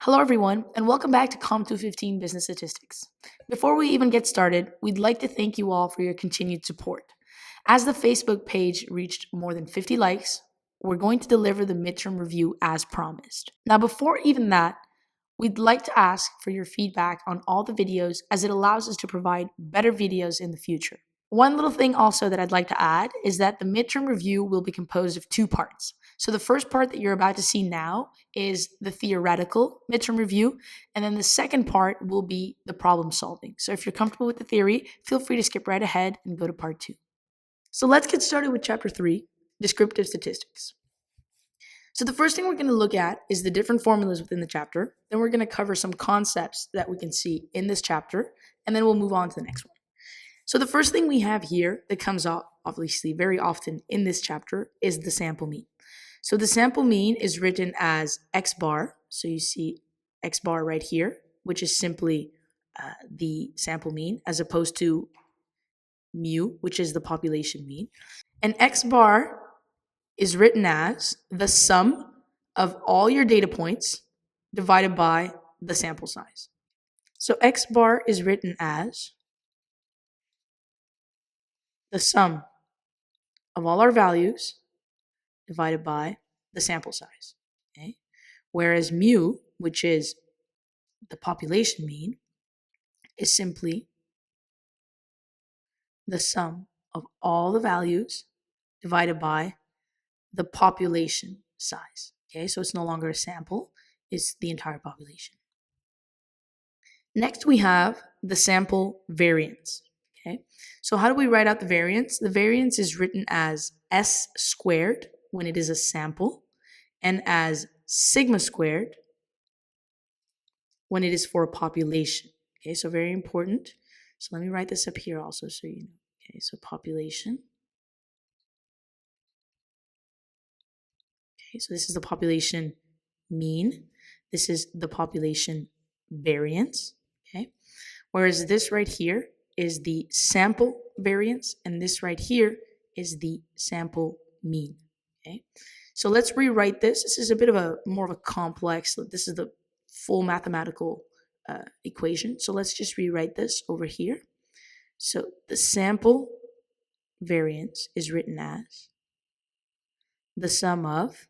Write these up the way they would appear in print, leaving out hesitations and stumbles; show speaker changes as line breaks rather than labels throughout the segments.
Hello, everyone, and welcome back to Comm 215 Business Statistics. Before we even get started, we'd like to thank you all for your continued support. As the Facebook page reached more than 50 likes, we're going to deliver the midterm review as promised. Now, before even that, we'd like to ask for your feedback on all the videos as it allows us to provide better videos in the future. One little thing also that I'd like to add is that the midterm review will be composed of two parts. So the first part that you're about to see now is the theoretical midterm review, and then the second part will be the problem solving. So if you're comfortable with the theory, feel free to skip right ahead and go to part 2. So let's get started with chapter 3, descriptive statistics. So the first thing we're going to look at is the different formulas within the chapter. Then we're going to cover some concepts that we can see in this chapter, and then we'll move on to the next one. So the first thing we have here that comes up obviously very often in this chapter is the sample mean. So the sample mean is written as x bar. So you see x bar right here, which is simply the sample mean, as opposed to mu, which is the population mean. And x bar is written as the sum of all your data points divided by the sample size. So x bar is written as the sum of all our values divided by the sample size. Okay? Whereas mu, which is the population mean, is simply the sum of all the values divided by the population size. Okay, so it's no longer a sample, it's the entire population. Next, we have the sample variance. Okay, so how do we write out the variance? The variance is written as s squared when it is a sample, and as sigma squared when it is for a population. Okay, so very important. So let me write this up here also so you know. Okay, so population. Okay, so this is the population mean. This is the population variance. Okay, whereas this right here is the sample variance, and this right here is the sample mean. Okay, so let's rewrite this. This is a bit of a more of a complex. This is the full mathematical equation. So let's just rewrite this over here. So the sample variance is written as the sum of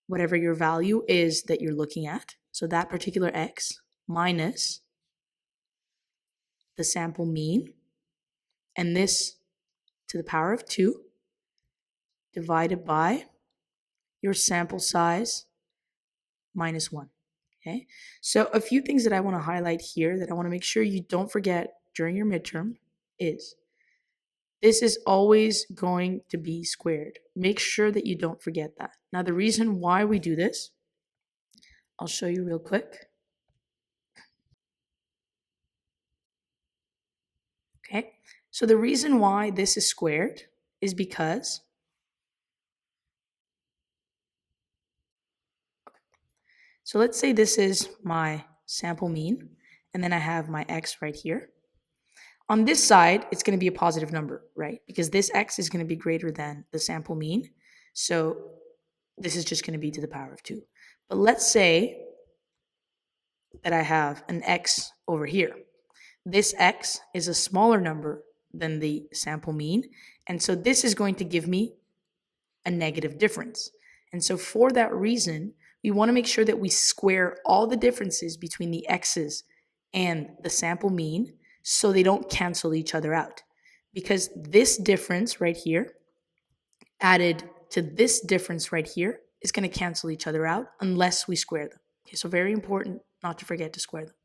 whatever your value is that you're looking at. So that particular x minus the sample mean, and this to the power of 2 divided by your sample size minus 1. Okay, so a few things that I want to highlight here that I want to make sure you don't forget during your midterm is this is always going to be squared. Make sure that you don't forget that. Now, the reason why we do this, I'll show you real quick. Okay, so the reason why this is squared is because so let's say this is my sample mean, and then I have my x right here. On this side, it's going to be a positive number, right? Because this x is going to be greater than the sample mean. So this is just going to be to the power of 2. But let's say that I have an x over here. This x is a smaller number than the sample mean. And so this is going to give me a negative difference. And so for that reason, we want to make sure that we square all the differences between the x's and the sample mean so they don't cancel each other out. Because this difference right here added to this difference right here is going to cancel each other out unless we square them. Okay, so very important not to forget to square them.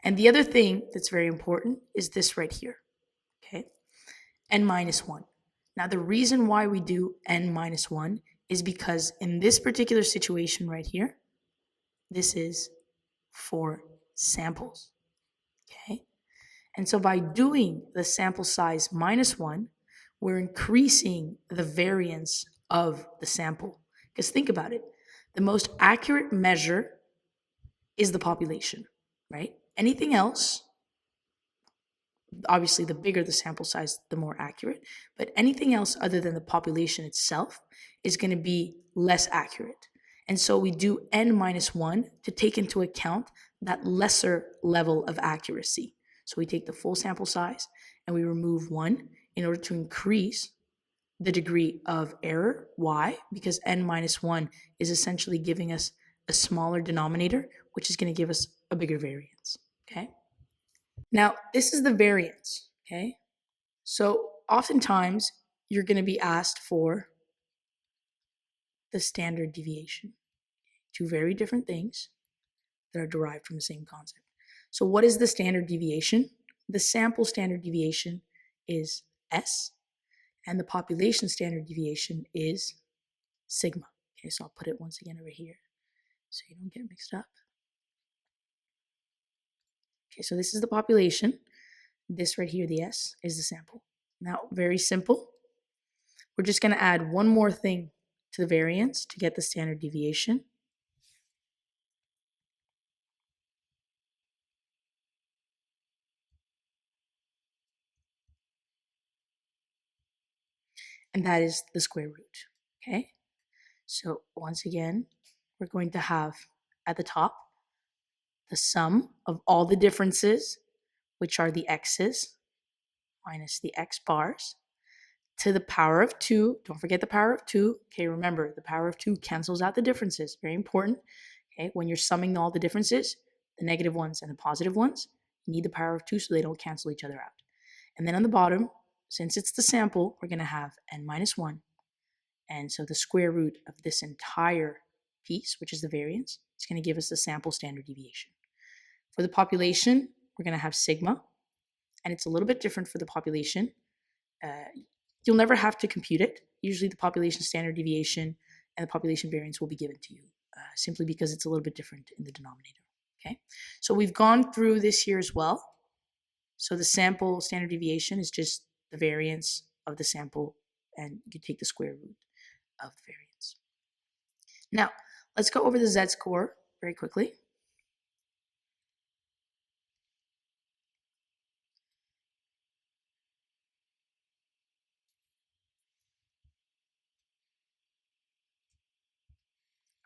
And the other thing that's very important is this right here, okay? N minus 1. Now, the reason why we do N minus 1 is because in this particular situation right here, this is for samples, okay? And so by doing the sample size minus 1, we're increasing the variance of the sample. Because think about it, the most accurate measure is the population, right? Anything else, obviously the bigger the sample size, the more accurate, but anything else other than the population itself is going to be less accurate. And so we do n minus 1 to take into account that lesser level of accuracy. So we take the full sample size and we remove 1 in order to increase the degree of error. Why? Because n minus 1 is essentially giving us a smaller denominator, which is going to give us a bigger variance. Okay. Now, this is the variance. Okay. So oftentimes you're going to be asked for the standard deviation. Two very different things that are derived from the same concept. So what is the standard deviation? The sample standard deviation is S, and the population standard deviation is sigma. Okay, so I'll put it once again over here so you don't get mixed up. Okay, so this is the population. This right here, the S, is the sample. Now, very simple. We're just going to add one more thing to the variance to get the standard deviation. And that is the square root. Okay, so once again, we're going to have at the top the sum of all the differences, which are the x's, minus the x bars, to the power of 2. Don't forget the power of 2. Okay, remember, the power of 2 cancels out the differences. Very important. Okay, when you're summing all the differences, the negative ones and the positive ones, you need the power of 2 so they don't cancel each other out. And then on the bottom, since it's the sample, we're going to have n minus 1. And so the square root of this entire piece, which is the variance, is going to give us the sample standard deviation. For the population, we're going to have sigma, and it's a little bit different for the population. You'll never have to compute it. Usually the population standard deviation and the population variance will be given to you simply because it's a little bit different in the denominator. Okay, so we've gone through this here as well. So the sample standard deviation is just the variance of the sample, and you take the square root of the variance. Now, let's go over the z-score very quickly.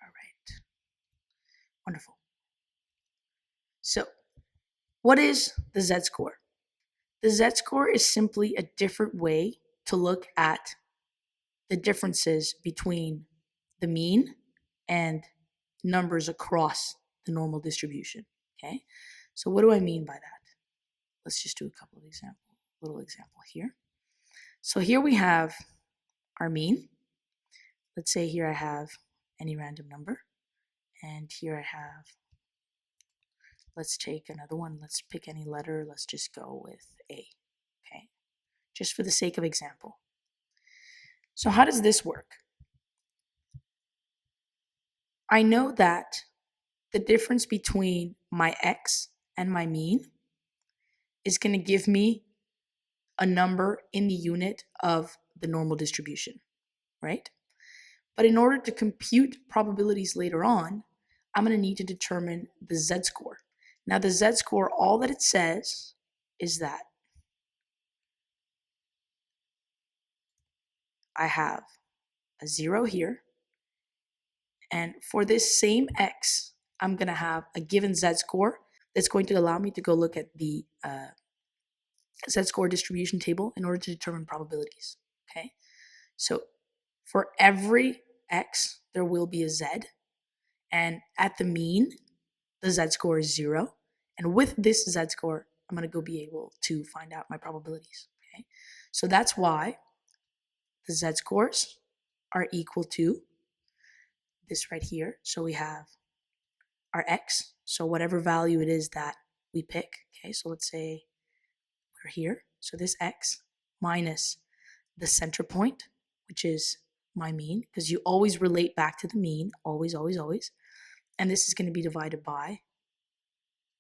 All right. Wonderful. So, what is the z-score? The z-score is simply a different way to look at the differences between the mean and numbers across the normal distribution. Okay, so what do I mean by that? Let's just do a couple of little example here. So here we have our mean. Let's say here I have any random number, and here I have, let's take another one. Let's pick any letter. Let's just go with A. Okay, just for the sake of example. So how does this work? I know that the difference between my x and my mean is going to give me a number in the unit of the normal distribution, right? But in order to compute probabilities later on, I'm going to need to determine the z-score. Now the z-score, all that it says is that I have a 0 here, and for this same x, I'm going to have a given z-score that's going to allow me to go look at the z-score distribution table in order to determine probabilities. Okay, so for every x, there will be a z, and at the mean, the z-score is 0. And with this z-score, I'm going to go be able to find out my probabilities. Okay, so that's why the z-scores are equal to this right here. So we have our x, so whatever value it is that we pick. Okay, so let's say we're here. So this x minus the center point, which is my mean, because you always relate back to the mean, always, always, always. And this is going to be divided by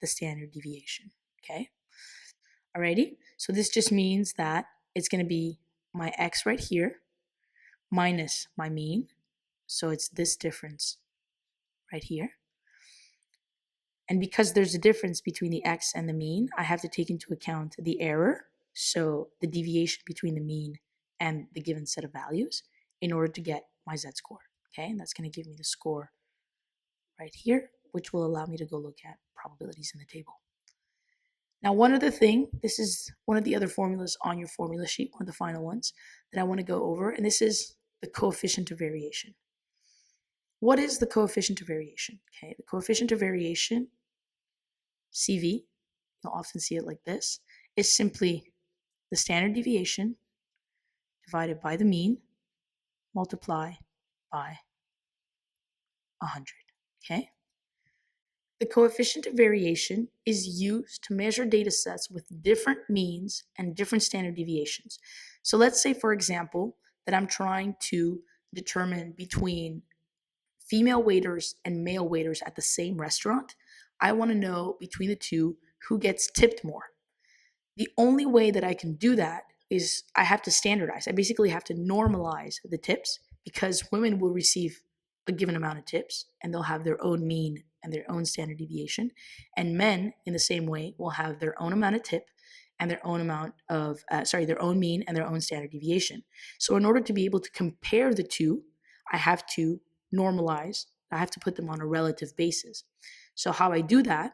the standard deviation. Okay, alrighty. So this just means that it's going to be my x right here minus my mean. So it's this difference right here. And because there's a difference between the x and the mean, I have to take into account the error, so the deviation between the mean and the given set of values, in order to get my z-score. Okay, and that's going to give me the score right here, which will allow me to go look at probabilities in the table. Now, one other thing, this is one of the other formulas on your formula sheet, one of the final ones that I want to go over, and this is the coefficient of variation. What is the coefficient of variation? Okay, the coefficient of variation, CV, you'll often see it like this, is simply the standard deviation divided by the mean, multiply by 100, okay? The coefficient of variation is used to measure data sets with different means and different standard deviations. So let's say, for example, that I'm trying to determine between female waiters and male waiters at the same restaurant. I want to know between the two who gets tipped more. The only way that I can do that is I have to standardize. I basically have to normalize the tips because women will receive a given amount of tips and they'll have their own mean and their own standard deviation. And men, in the same way, will have their own amount of tip and their own amount of, their own mean and their own standard deviation. So, in order to be able to compare the two, I have to normalize, I have to put them on a relative basis. So, how I do that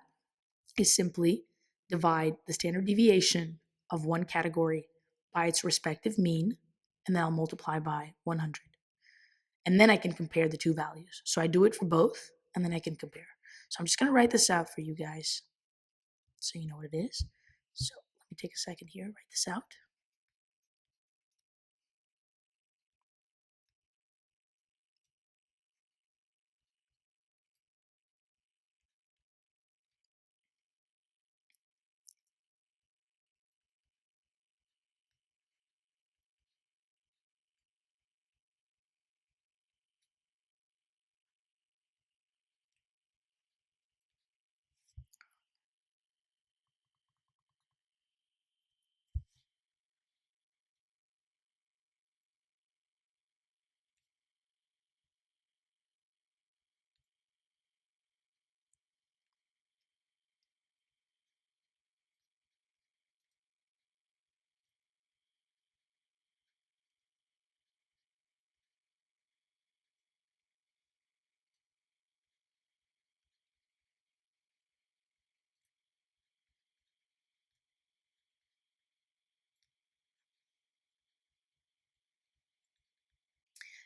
is simply divide the standard deviation of one category by its respective mean, and then I'll multiply by 100. And then I can compare the two values. So I do it for both, and then I can compare. So I'm just going to write this out for you guys so you know what it is. So let me take a second here, write this out.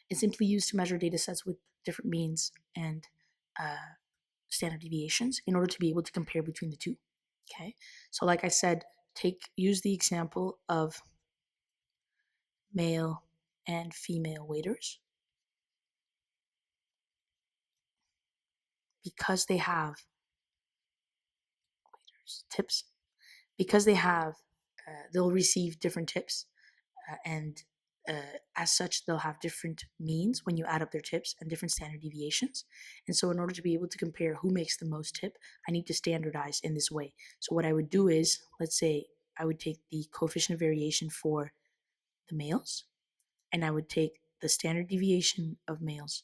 It's simply used to measure data sets with different means and standard deviations in order to be able to compare between the two. Okay, so like I said, use the example of male and female waiters. Because they have tips, because they'll receive different tips, and as such, they'll have different means when you add up their tips and different standard deviations. And so, in order to be able to compare who makes the most tip, I need to standardize in this way. So, what I would do is, let's say I would take the coefficient of variation for the males, and I would take the standard deviation of males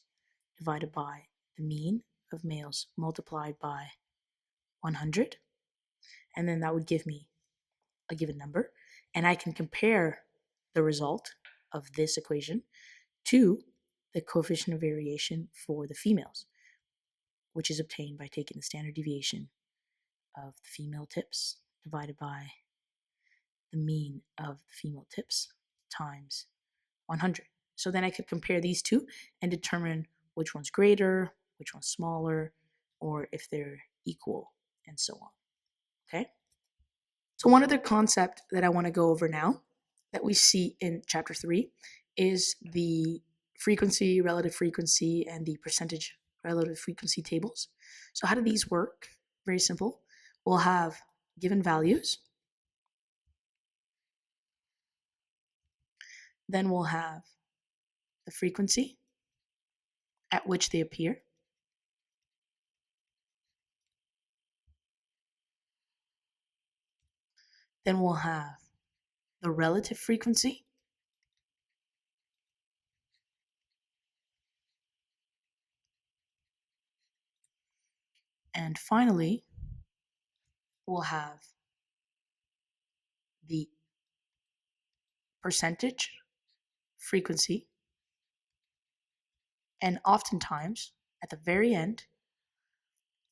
divided by the mean of males multiplied by 100. And then that would give me a given number. And I can compare the result of this equation to the coefficient of variation for the females, which is obtained by taking the standard deviation of the female tips divided by the mean of the female tips times 100. So then I could compare these two and determine which one's greater, which one's smaller, or if they're equal, and so on. Okay? So one other concept that I want to go over now that we see in chapter 3 is the frequency, relative frequency, and the percentage relative frequency tables. So how do these work? Very simple. We'll have given values. Then we'll have the frequency at which they appear. Then we'll have the relative frequency. And finally, we'll have the percentage frequency. And oftentimes, at the very end,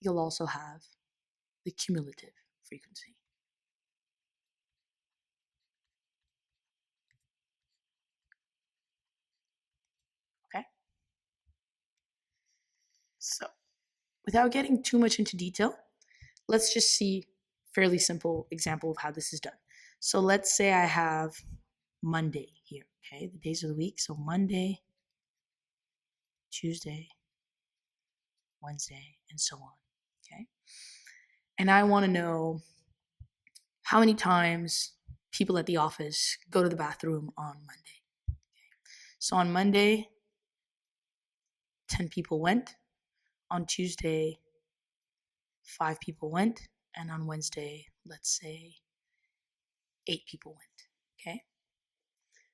you'll also have the cumulative frequency. Okay? So, without getting too much into detail, let's just see a fairly simple example of how this is done. So let's say I have Monday here, okay, the days of the week. So Monday, Tuesday, Wednesday, and so on, okay? And I want to know how many times people at the office go to the bathroom on Monday. So on Monday, 10 people went. On Tuesday, 5 people went. And on Wednesday, let's say 8 people went, okay?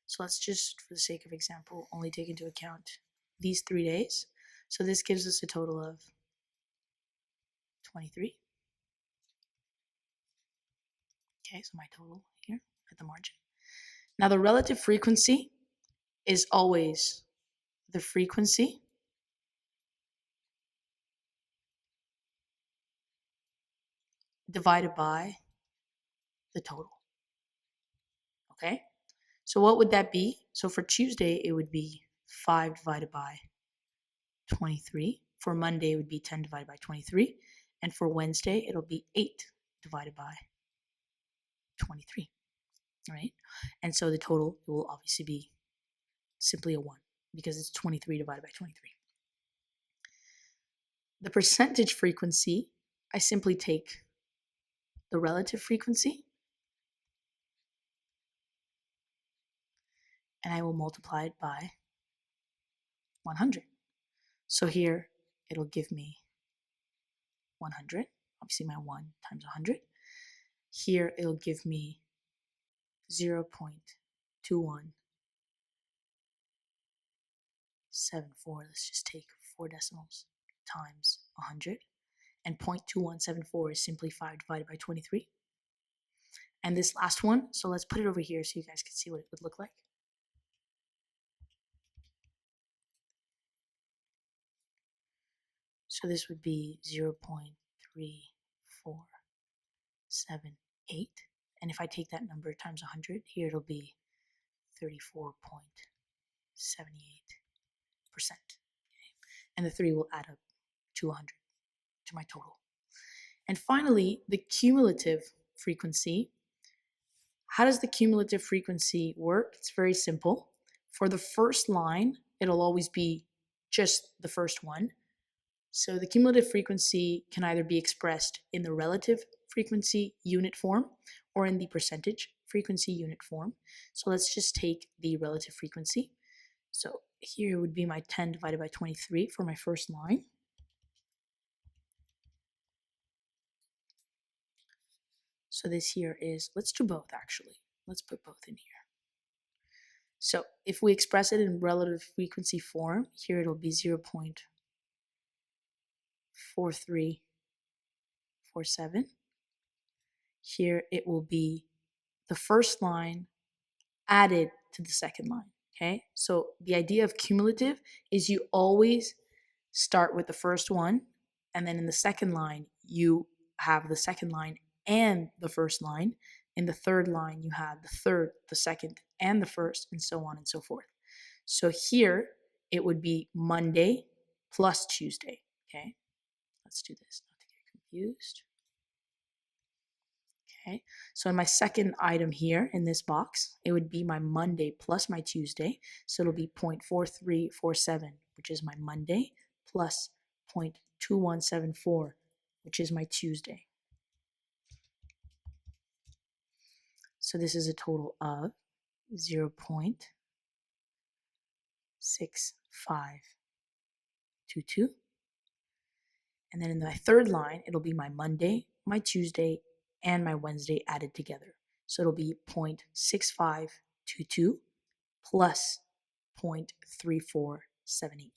So let's just, for the sake of example, only take into account these 3 days. So this gives us a total of 23. Okay, so my total here at the margin. Now the relative frequency is always the frequency divided by the total. Okay, so what would that be? So for Tuesday, it would be 5 divided by 23. For Monday, it would be 10 divided by 23. And for Wednesday, it'll be 8 divided by 23, right? And so the total will obviously be simply a 1 because it's 23 divided by 23. The percentage frequency, I simply take the relative frequency and I will multiply it by 100. So here it'll give me 100, obviously my 1 times 100. Here it'll give me 0.2174. Let's just take 4 decimals times 100. And 0.2174 is simply 5 divided by 23. And this last one, so let's put it over here so you guys can see what it would look like. So this would be 0.3478. And if I take that number times 100, here it'll be 34.78%. And the 3 will add up to 100 to my total. And finally, the cumulative frequency. How does the cumulative frequency work? It's very simple. For the first line, it'll always be just the first one. So the cumulative frequency can either be expressed in the relative frequency unit form or in the percentage frequency unit form. So let's just take the relative frequency. So here would be my 10 divided by 23 for my first line. So this here is, let's do both actually. Let's put both in here. So if we express it in relative frequency form, here it'll be 0.4347. Here it will be the first line added to the second line, okay? So the idea of cumulative is you always start with the first one, and then in the second line, you have the second line and the first line. In the third line, you have the third, the second, and the first, and so on and so forth. So here, it would be Monday plus Tuesday, okay? Let's do this, not to get confused. Okay, so in my second item here in this box, it would be my Monday plus my Tuesday. So it'll be 0.4347, which is my Monday, plus 0.2174, which is my Tuesday. So this is a total of 0.6522. And then in my third line, it'll be my Monday, my Tuesday, and my Wednesday added together. So it'll be 0.6522 plus 0.3478.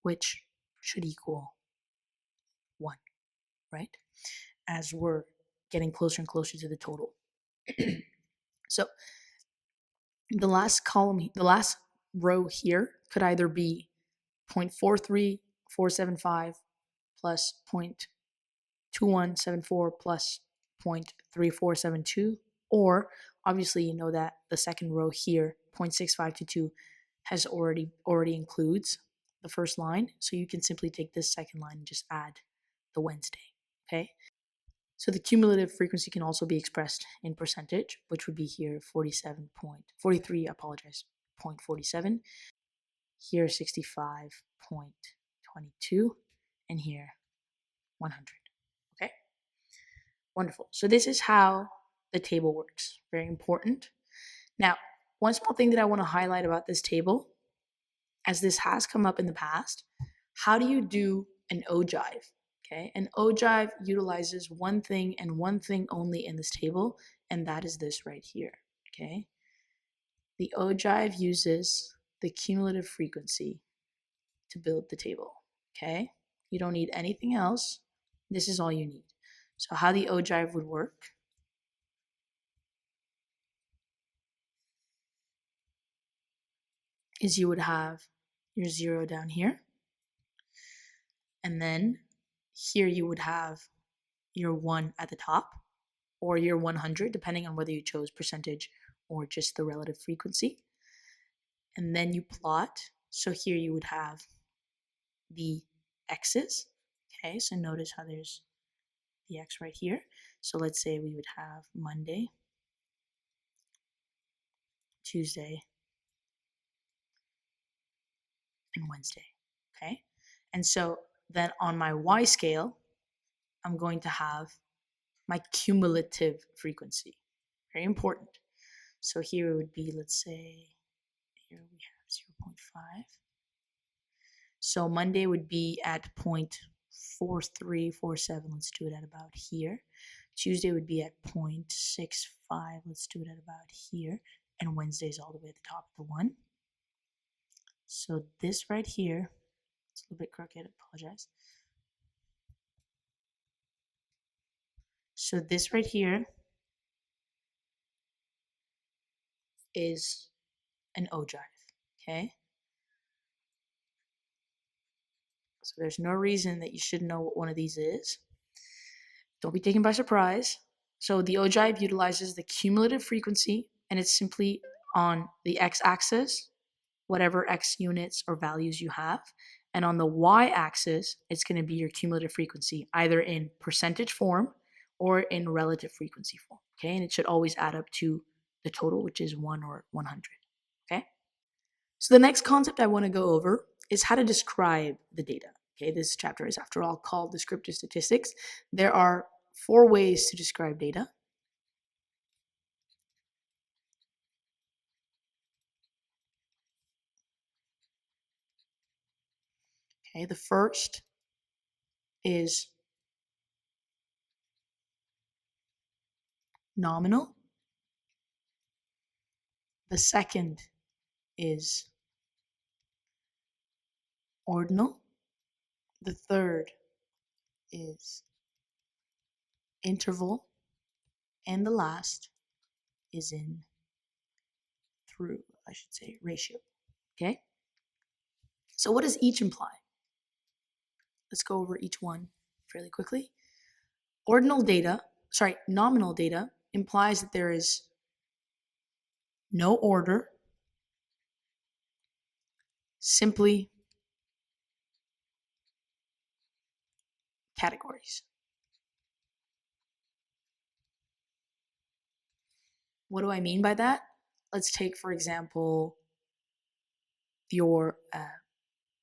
Which should equal 1, right? as we're getting closer and closer to the total. So the last column, the last row here could either be 0.43475 plus 0.2174 plus 0.3472, or obviously you know that the second row here, 0.6522, has already includes the first line, so you can simply take this second line and just add the Wednesday, okay? So the cumulative frequency can also be expressed in percentage, which would be here 47.43, apologize, 0.47, here 65.22, and here 100. Okay, wonderful. So this is how the table works. Very important. Now, one small thing that I want to highlight about this table, as this has come up in the past, how do you do an ogive? Okay, an ogive utilizes one thing and one thing only in this table, and that is this right here. Okay, the ogive uses the cumulative frequency to build the table. Okay, you don't need anything else. This is all you need. So how the ogive would work is you would have your 0 down here, and then here you would have your 1 at the top, or your 100, depending on whether you chose percentage or just the relative frequency. And then you plot. So here you would have the x's. Okay, so notice how there's the x right here. So let's say we would have Monday, Tuesday, and Wednesday. Okay, and so then on my y scale, I'm going to have my cumulative frequency. Very important. So here it would be, let's say, here we have 0.5. So Monday would be at 0.4347. Let's do it at about here. Tuesday would be at 0.65. Let's do it at about here. And Wednesday is all the way at the top of the 1. So this right here, it's a little bit crooked, I apologize. So this right here is an ogive, okay? So there's no reason that you shouldn't know what one of these is. Don't be taken by surprise. So the ogive utilizes the cumulative frequency, and it's simply on the x-axis, whatever x units or values you have. And on the y-axis, it's going to be your cumulative frequency, either in percentage form or in relative frequency form. Okay, and it should always add up to the total, which is 1 or 100. Okay, so the next concept I want to go over is how to describe the data. Okay, this chapter is, after all, called Descriptive Statistics. There are 4 ways to describe data. Okay, the first is nominal. The second is ordinal. The third is interval. And the last is in ratio. Okay? So what does each imply? Let's go over each one fairly quickly. Nominal data implies that there is no order, simply categories. What do I mean by that? Let's take, for example, your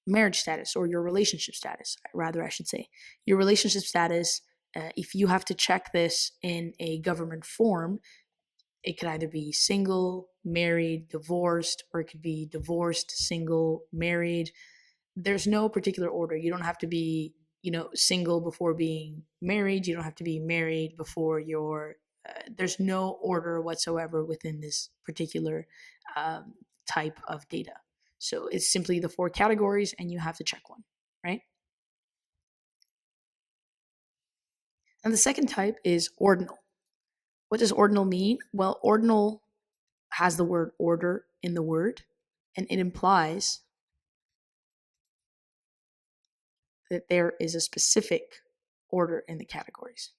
marriage status, or your relationship status, rather, I should say. Your relationship status, if you have to check this in a government form, it could either be single, married, divorced, or it could be divorced, single, married. There's no particular order. You don't have to be, single before being married. You don't have to be married before you're, there's no order whatsoever within this particular type of data. So it's simply the 4 categories, and you have to check one, right? And the second type is ordinal. What does ordinal mean? Well, ordinal has the word order in the word, and it implies that there is a specific order in the categories.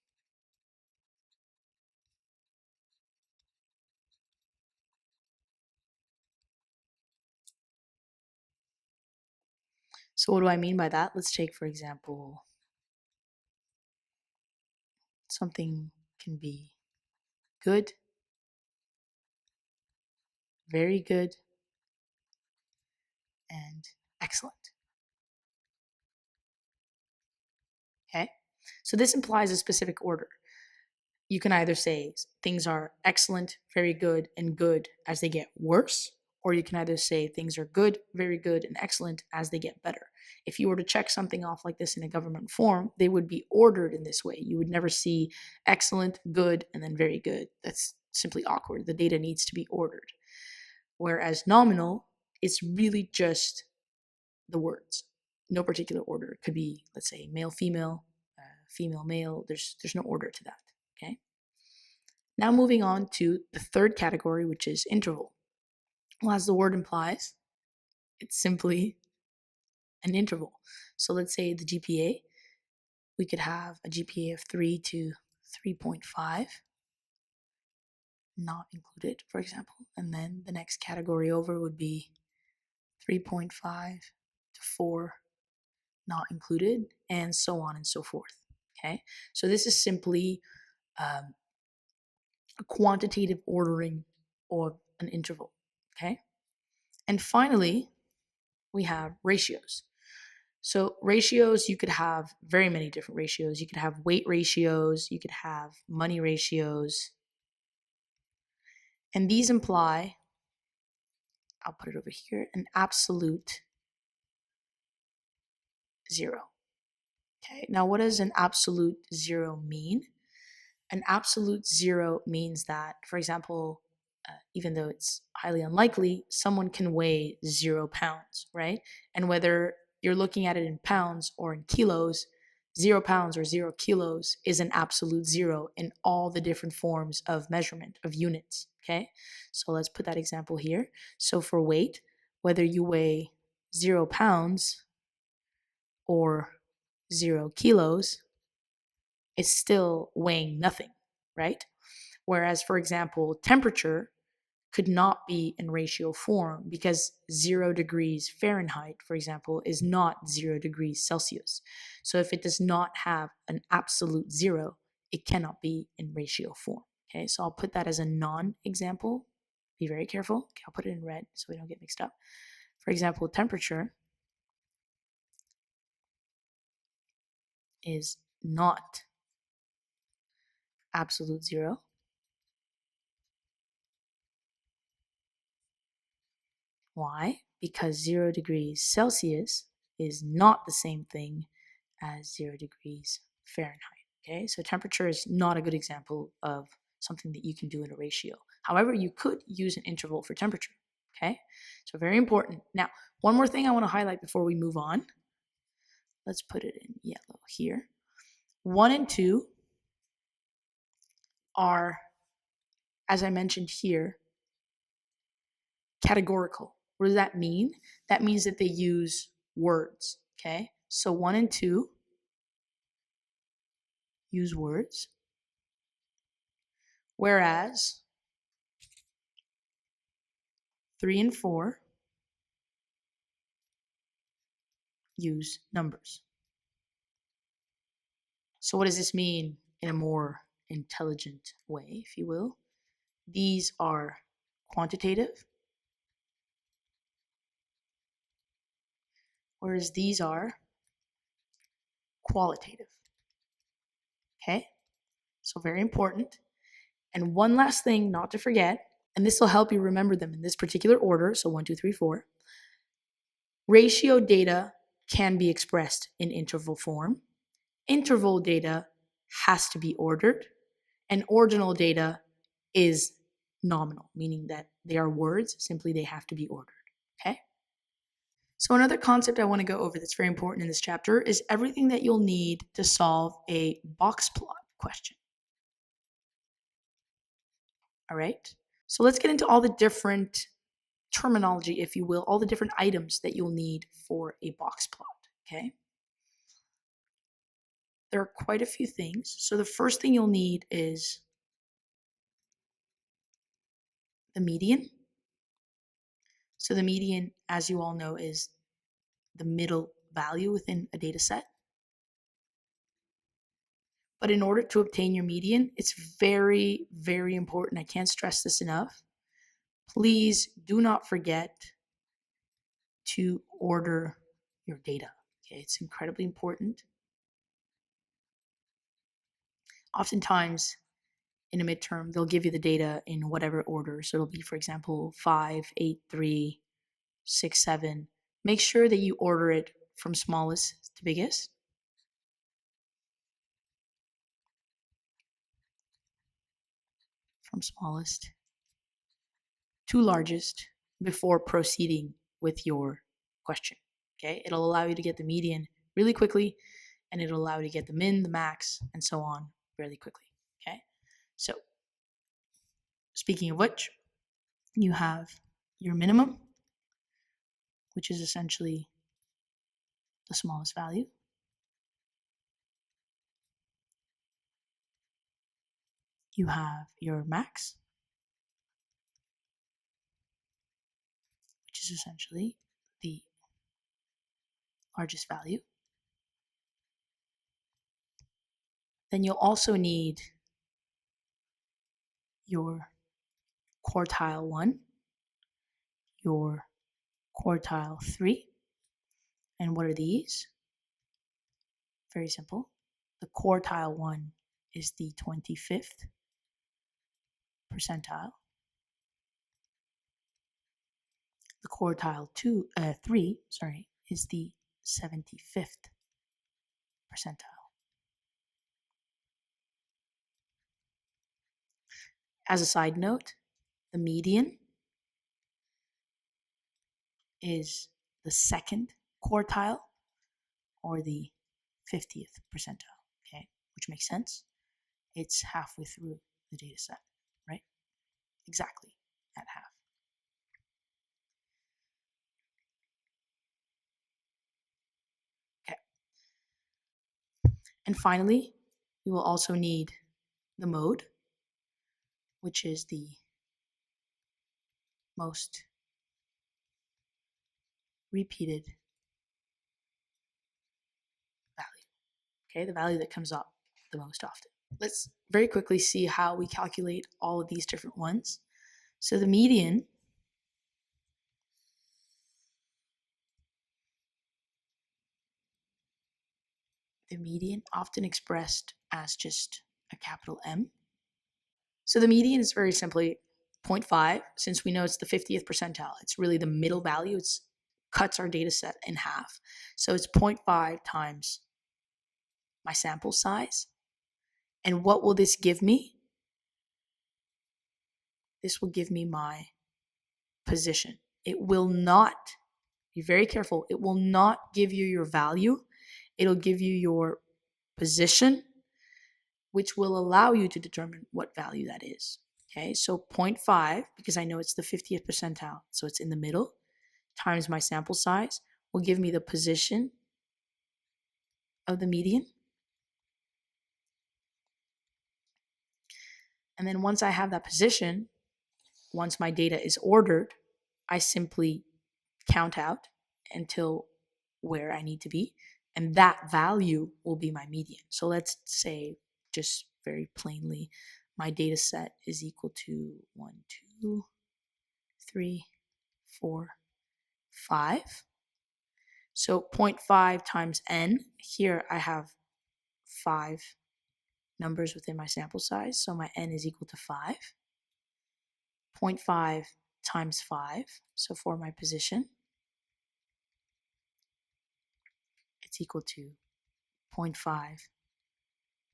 So what do I mean by that? Let's take, for example, something can be good, very good, and excellent. Okay? So this implies a specific order. You can either say things are excellent, very good, and good as they get worse, or you can either say things are good, very good, and excellent as they get better. If you were to check something off like this in a government form, they would be ordered in this way. You would never see excellent, good, and then very good. That's simply awkward. The data needs to be ordered. Whereas nominal, it's really just the words, no particular order. It could be, let's say, male, female, female, male. There's no order to that. Okay. Now moving on to the third category, which is interval. Well, as the word implies, it's simply an interval. So let's say the GPA, we could have a GPA of 3 to 3.5, not included, for example. And then the next category over would be 3.5 to 4, not included, and so on and so forth. Okay, so this is simply a quantitative ordering of an interval. Okay, and finally, we have ratios. So ratios, you could have very many different ratios. You could have weight ratios, you could have money ratios. And these imply, I'll put it over here, an absolute zero. Okay, now what does an absolute zero mean? An absolute zero means that, for example, even though it's highly unlikely, someone can weigh 0 pounds, right? And whether you're looking at it in pounds or in kilos, 0 pounds or 0 kilos is an absolute zero in all the different forms of measurement of units, okay? So let's put that example here. So for weight, whether you weigh 0 pounds or 0 kilos, it's still weighing nothing, right? Whereas, for example, temperature could not be in ratio form because 0 degrees Fahrenheit, for example, is not 0 degrees Celsius. So if it does not have an absolute zero, it cannot be in ratio form. Okay, so I'll put that as a non-example. Be very careful. Okay, I'll put it in red so we don't get mixed up. For example, temperature is not absolute zero. Why? Because 0 degrees Celsius is not the same thing as 0 degrees Fahrenheit. Okay, so temperature is not a good example of something that you can do in a ratio. However, you could use an interval for temperature. Okay, so very important. Now, one more thing I want to highlight before we move on. Let's put it in yellow here. 1 and 2 are, as I mentioned here, categorical. What does that mean? That means that they use words. Okay, so 1 and 2 use words, whereas 3 and 4 use numbers. So what does this mean in a more intelligent way, if you will? These are quantitative, whereas these are qualitative. Okay? So very important. And one last thing not to forget, and this will help you remember them in this particular order, so 1, 2, 3, 4. Ratio data can be expressed in interval form. Interval data has to be ordered, and ordinal data is nominal, meaning that they are words, simply they have to be ordered. Okay? So another concept I want to go over that's very important in this chapter is everything that you'll need to solve a box plot question. All right. So let's get into all the different terminology, if you will, all the different items that you'll need for a box plot. Okay. There are quite a few things. So the first thing you'll need is the median. So the median, as you all know, is the middle value within a data set. But in order to obtain your median, it's very, very important. I can't stress this enough. Please do not forget to order your data. Okay, it's incredibly important. Oftentimes in a midterm, they'll give you the data in whatever order. So it'll be, for example, 5, 8, 3, 6, 7. Make sure that you order it from smallest to biggest. From smallest to largest before proceeding with your question. Okay, it'll allow you to get the median really quickly, and it'll allow you to get the min, the max, and so on really quickly. Okay, so speaking of which, you have your minimum, which is essentially the smallest value. You have your max, which is essentially the largest value. Then you'll also need your quartile 1, your quartile 3. And what are these? Very simple. The quartile 1 is the 25th percentile. The quartile 3 is the 75th percentile. As a side note, the median is the second quartile, or the 50th percentile, okay, which makes sense. It's halfway through the data set, right? Exactly at half. Okay. And finally, you will also need the mode, which is the most repeated value. Okay, the value that comes up the most often. Let's very quickly see how we calculate all of these different ones. So the median often expressed as just a capital M. So the median is very simply 0.5, since we know it's the 50th percentile. It's really the middle value. It cuts our data set in half. So it's 0.5 times my sample size. And what will this give me? This will give me my position. It will not, be very careful, it will not give you your value. It'll give you your position, which will allow you to determine what value that is. Okay, so 0.5, because I know it's the 50th percentile, so it's in the middle, times my sample size will give me the position of the median. And then once I have that position, once my data is ordered, I simply count out until where I need to be, and that value will be my median. So let's say, just very plainly, my data set is equal to 1, 2, 3, 4, 5. So 0.5 times n, here I have 5 numbers within my sample size, so my n is equal to 5. 0.5 times 5, so for my position, it's equal to 0.5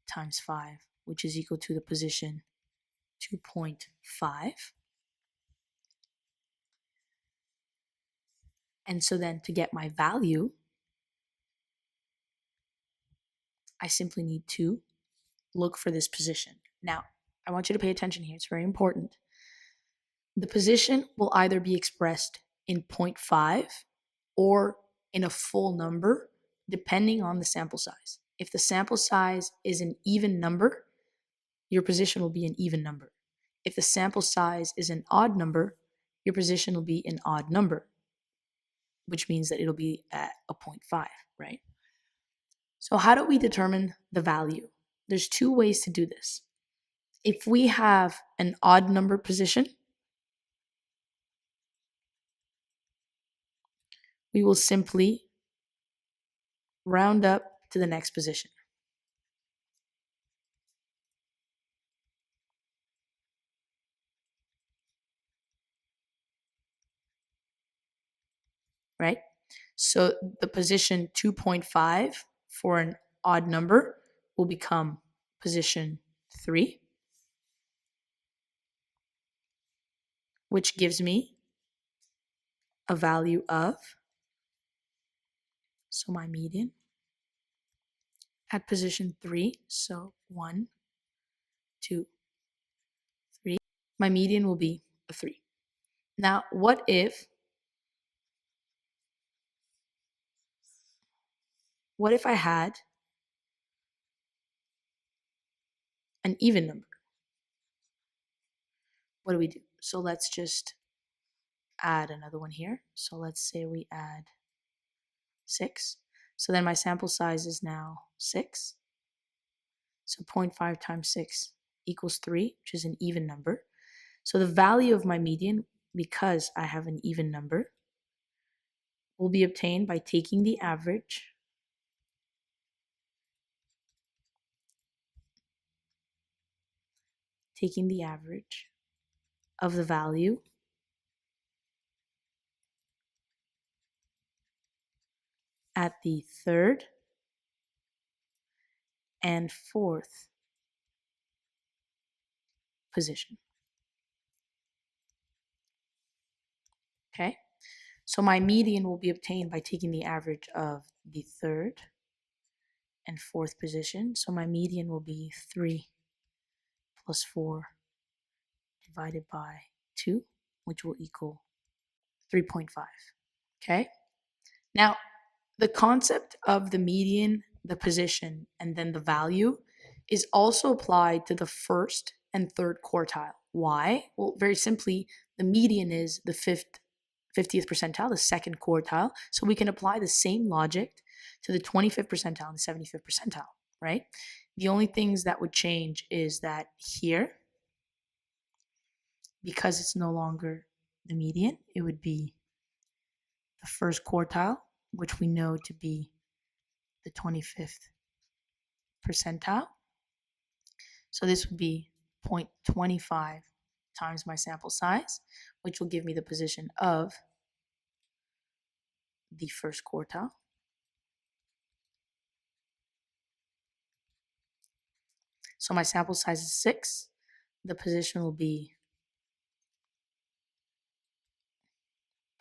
times 5, which is equal to the position 2.5. And so then to get my value, I simply need 2 look for this position. Now, I want you to pay attention here. It's very important. The position will either be expressed in 0.5 or in a full number, depending on the sample size. If the sample size is an even number, your position will be an even number. If the sample size is an odd number, your position will be an odd number, which means that it'll be at a 0.5, right? So how do we determine the value? There's two ways to do this. If we have an odd number position, we will simply round up to the next position. Right? So the position 2.5 for an odd number will become position 3, which gives me a value of, so my median at position 3, so 1, 2, 3, my median will be a 3. Now, what if I had an even number? What do we do? So let's just add another one here. So let's say we add 6. So then my sample size is now 6. So 0.5 times 6 equals 3, which is an even number. So the value of my median, because I have an even number, will be obtained by taking the average of the value at the third and fourth position. Okay, so my median will be obtained by taking the average of the third and fourth position. So my median will be 3 plus 4 divided by 2, which will equal 3.5. Okay, now the concept of the median, the position, and then the value is also applied to the first and third quartile. Why? Well, very simply, the median is the 50th percentile, the second quartile. So we can apply the same logic to the 25th percentile and the 75th percentile, right? The only things that would change is that here, because it's no longer the median, it would be the first quartile, which we know to be the 25th percentile. So this would be 0.25 times my sample size, which will give me the position of the first quartile. So my sample size is 6. The position will be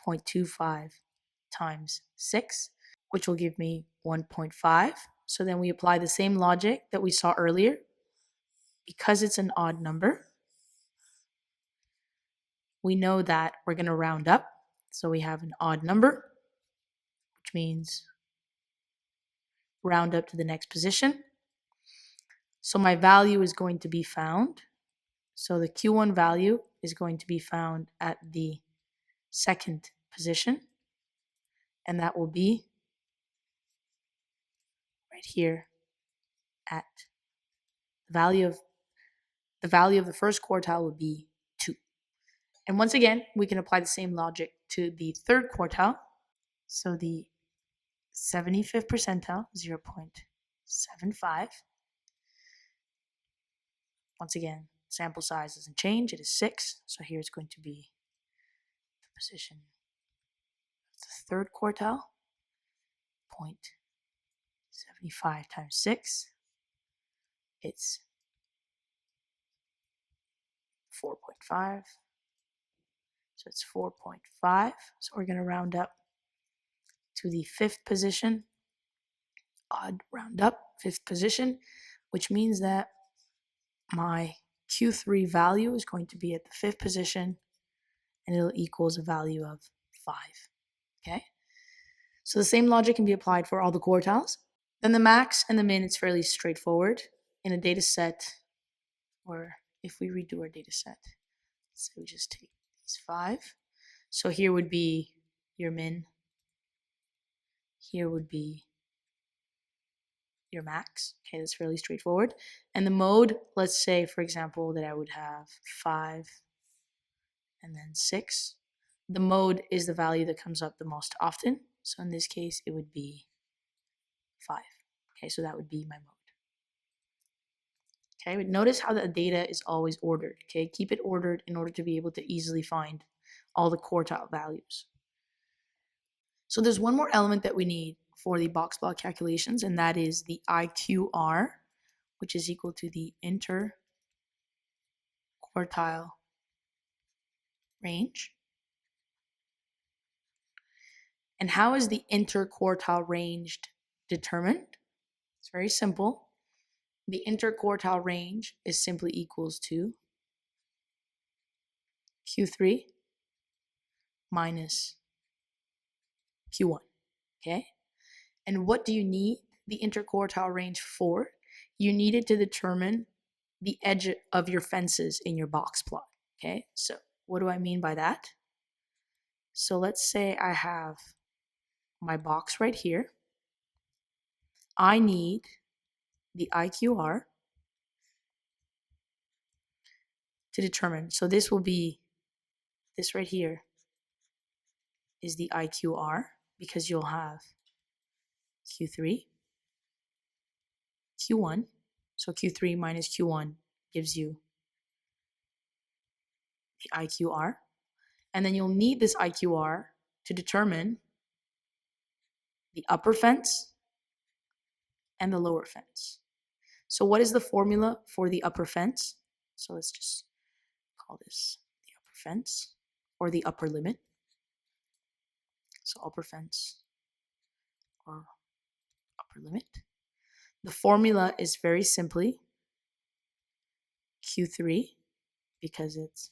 0.25 times 6, which will give me 1.5. So then we apply the same logic that we saw earlier. Because it's an odd number, we know that we're going to round up. So we have an odd number, which means round up to the next position. So my value is going to be found. So the Q1 value is going to be found at the second position. And that will be right here at the value of the first quartile would be 2. And once again, we can apply the same logic to the third quartile. So the 75th percentile, 0.75. Once again, sample size doesn't change, it is 6. So here it's going to be the position of the third quartile, 0.75 times 6. It's 4.5. So it's 4.5. So we're going to round up to the fifth position, odd round up, fifth position, which means that my Q3 value is going to be at the 5th position, and it'll equals a value of 5. Okay? So the same logic can be applied for all the quartiles. Then the max and the min, it's fairly straightforward. In a data set, or if we redo our data set, so we just take these 5. So here would be your min. Here would be your max. Okay, that's fairly straightforward. And the mode, let's say, for example, that I would have 5 and then 6. The mode is the value that comes up the most often. So in this case, it would be 5. Okay, so that would be my mode. Okay, but notice how the data is always ordered. Okay, keep it ordered in order to be able to easily find all the quartile values. So there's one more element that we need for the box plot calculations, and that is the IQR, which is equal to the interquartile range. And how is the interquartile range determined? It's very simple. The interquartile range is simply equals to Q3 minus Q1, okay? And what do you need the interquartile range for? You need it to determine the edge of your fences in your box plot, okay? So what do I mean by that? So let's say I have my box right here. I need the IQR to determine. So this will be, this right here is the IQR, because you'll have Q3, Q1. So Q3 minus Q1 gives you the IQR. And then you'll need this IQR to determine the upper fence and the lower fence. So what is the formula for the upper fence? So let's just call this the upper fence, or the upper limit. So upper fence or upper limit. The formula is very simply Q3, because it's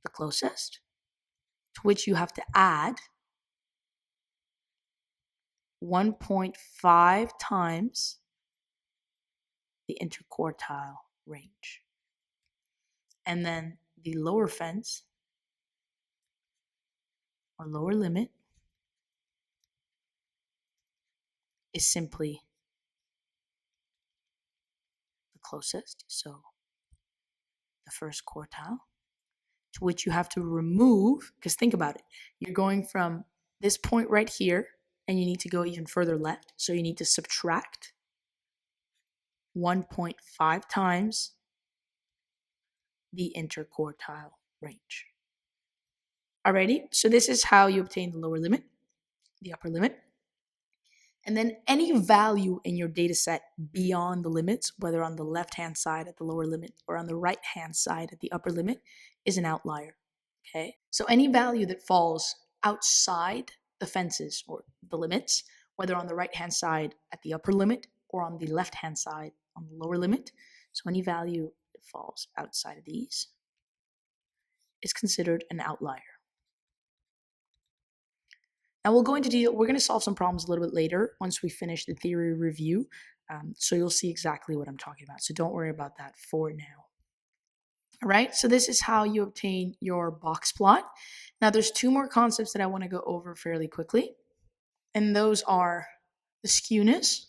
the closest, to which you have to add 1.5 times the interquartile range. And then the lower fence or lower limit is simply the closest, so the first quartile, to which you have to remove, because think about it, you're going from this point right here, and you need to go even further left, so you need to subtract 1.5 times the interquartile range. Alrighty, so this is how you obtain the lower limit, the upper limit. And then any value in your data set beyond the limits, whether on the left-hand side at the lower limit or on the right-hand side at the upper limit, is an outlier, okay? So any value that falls outside the fences or the limits, whether on the right-hand side at the upper limit or on the left-hand side on the lower limit, so any value that falls outside of these is considered an outlier. Now we'll go into detail. We're going to solve some problems a little bit later once we finish the theory review. So you'll see exactly what I'm talking about. So don't worry about that for now. All right, so this is how you obtain your box plot. Now there's 2 more concepts that I want to go over fairly quickly. And those are the skewness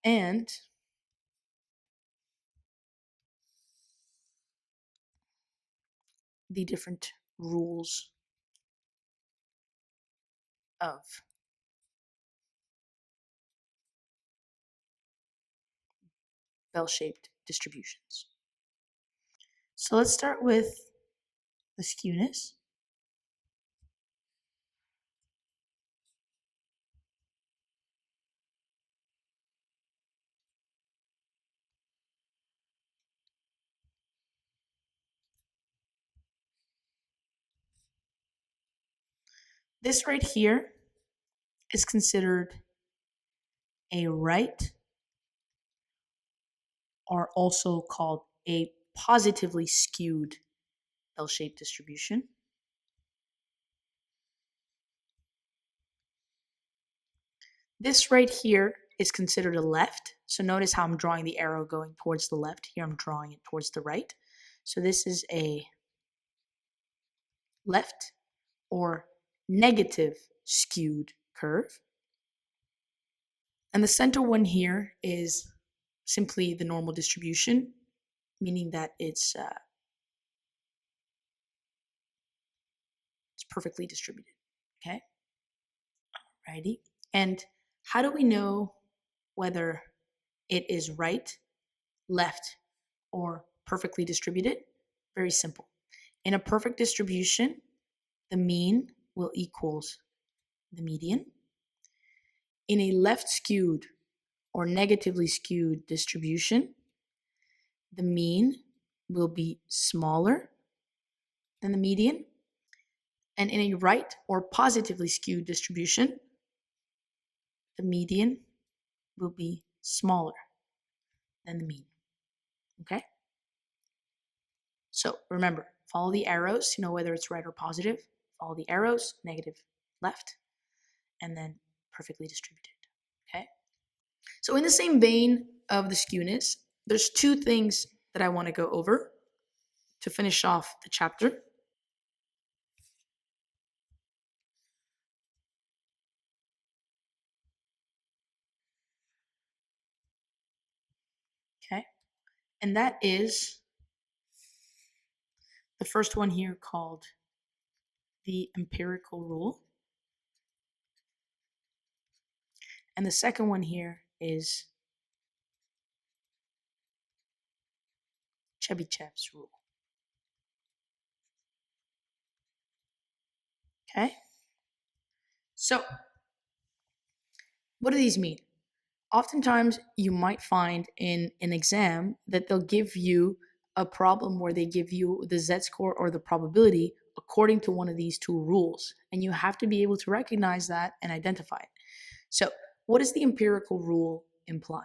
and the different rules of bell-shaped distributions. So let's start with the skewness. This right here is considered a right, or also called a positively skewed bell-shaped distribution. This right here is considered a left. So notice how I'm drawing the arrow going towards the left. Here I'm drawing it towards the right. So this is a left or negative skewed curve. And the center one here is simply the normal distribution, meaning that it's perfectly distributed. Okay. Alrighty. And how do we know whether it is right, left, or perfectly distributed? Very simple. In a perfect distribution, the mean will equals the median. In a left skewed or negatively skewed distribution, the mean will be smaller than the median. And in a right or positively skewed distribution, the median will be smaller than the mean. Okay? So remember, follow the arrows to know whether it's right or positive. Follow the arrows, negative, left, and then perfectly distributed. Okay? So in the same vein of the skewness, there's two things that I want to go over to finish off the chapter. Okay? And that is the first one here called the empirical rule. And the second one here is Chebyshev's rule. Okay? So, what do these mean? Oftentimes, you might find in an exam that they'll give you a problem where they give you the z-score or the probability according to one of these two rules. And you have to be able to recognize that and identify it. So, what does the empirical rule imply?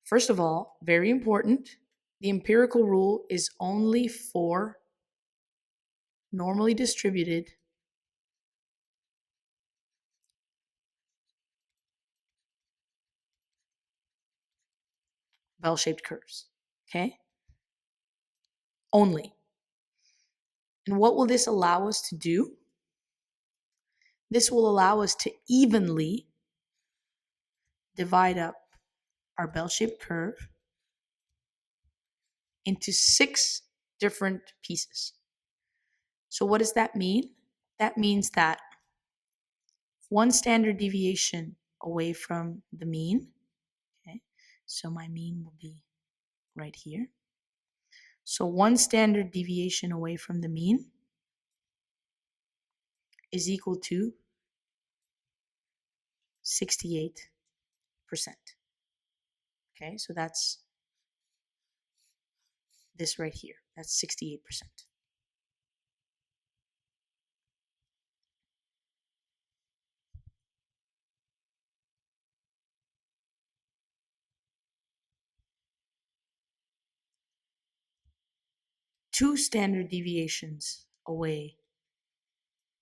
First of all, very important, the empirical rule is only for normally distributed bell-shaped curves. Okay? Only. And what will this allow us to do? This will allow us to evenly divide up our bell-shaped curve into 6 different pieces. So what does that mean? That means that one standard deviation away from the mean, okay, so my mean will be right here. So one standard deviation away from the mean is equal to 68%. Okay, so that's this right here. That's 68%. Two standard deviations away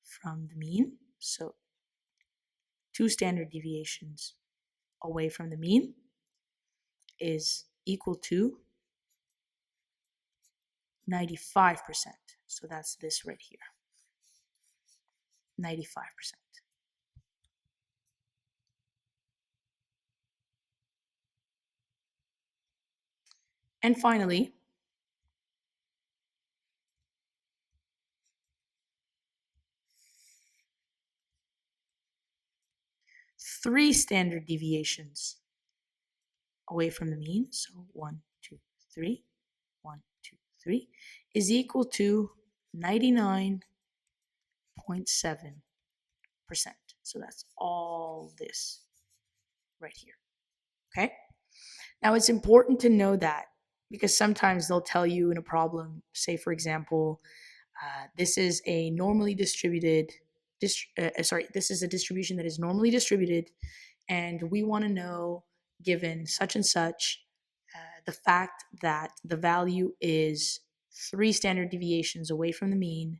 from the mean. So 2 standard deviations away from the mean is equal to 95%. So that's this right here. 95%. And finally, three standard deviations away from the mean, so 1, 2, 3, 1, 2, 3, is equal to 99.7%. So that's all this right here. Okay? Now it's important to know that because sometimes they'll tell you in a problem, say for example, this is a normally distributed this is a distribution that is normally distributed, and we want to know, given such and such, the fact that the value is 3 standard deviations away from the mean,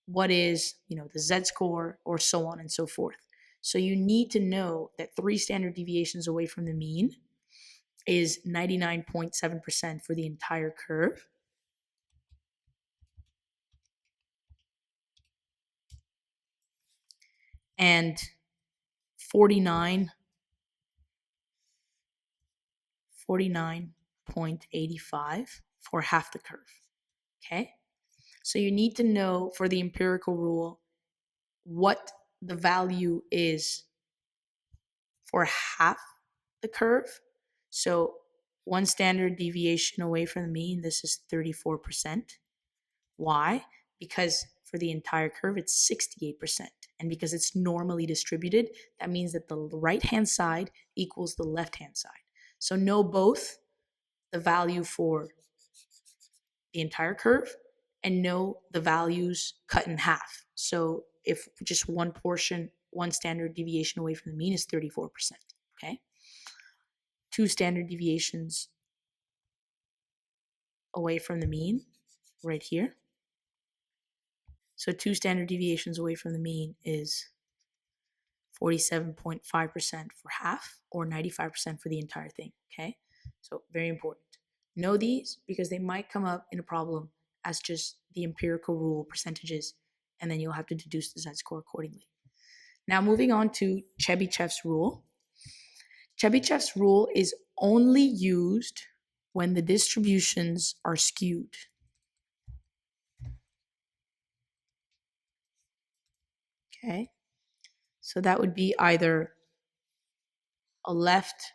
what is, the z-score, or so on and so forth. So you need to know that 3 standard deviations away from the mean is 99.7% for the entire curve. And 49.85 for half the curve. Okay? So you need to know for the empirical rule what the value is for half the curve. So 1 standard deviation away from the mean, this is 34%. Why? Because for the entire curve, it's 68%. And because it's normally distributed, that means that the right-hand side equals the left-hand side. So know both the value for the entire curve and know the values cut in half. So if just one portion, 1 standard deviation away from the mean is 34%, okay? 2 standard deviations away from the mean, right here. So 2 standard deviations away from the mean is 47.5% for half, or 95% for the entire thing, okay? So very important. Know these because they might come up in a problem as just the empirical rule percentages, and then you'll have to deduce the z-score accordingly. Now moving on to Chebyshev's rule. Chebyshev's rule is only used when the distributions are skewed. Okay, so that would be either a left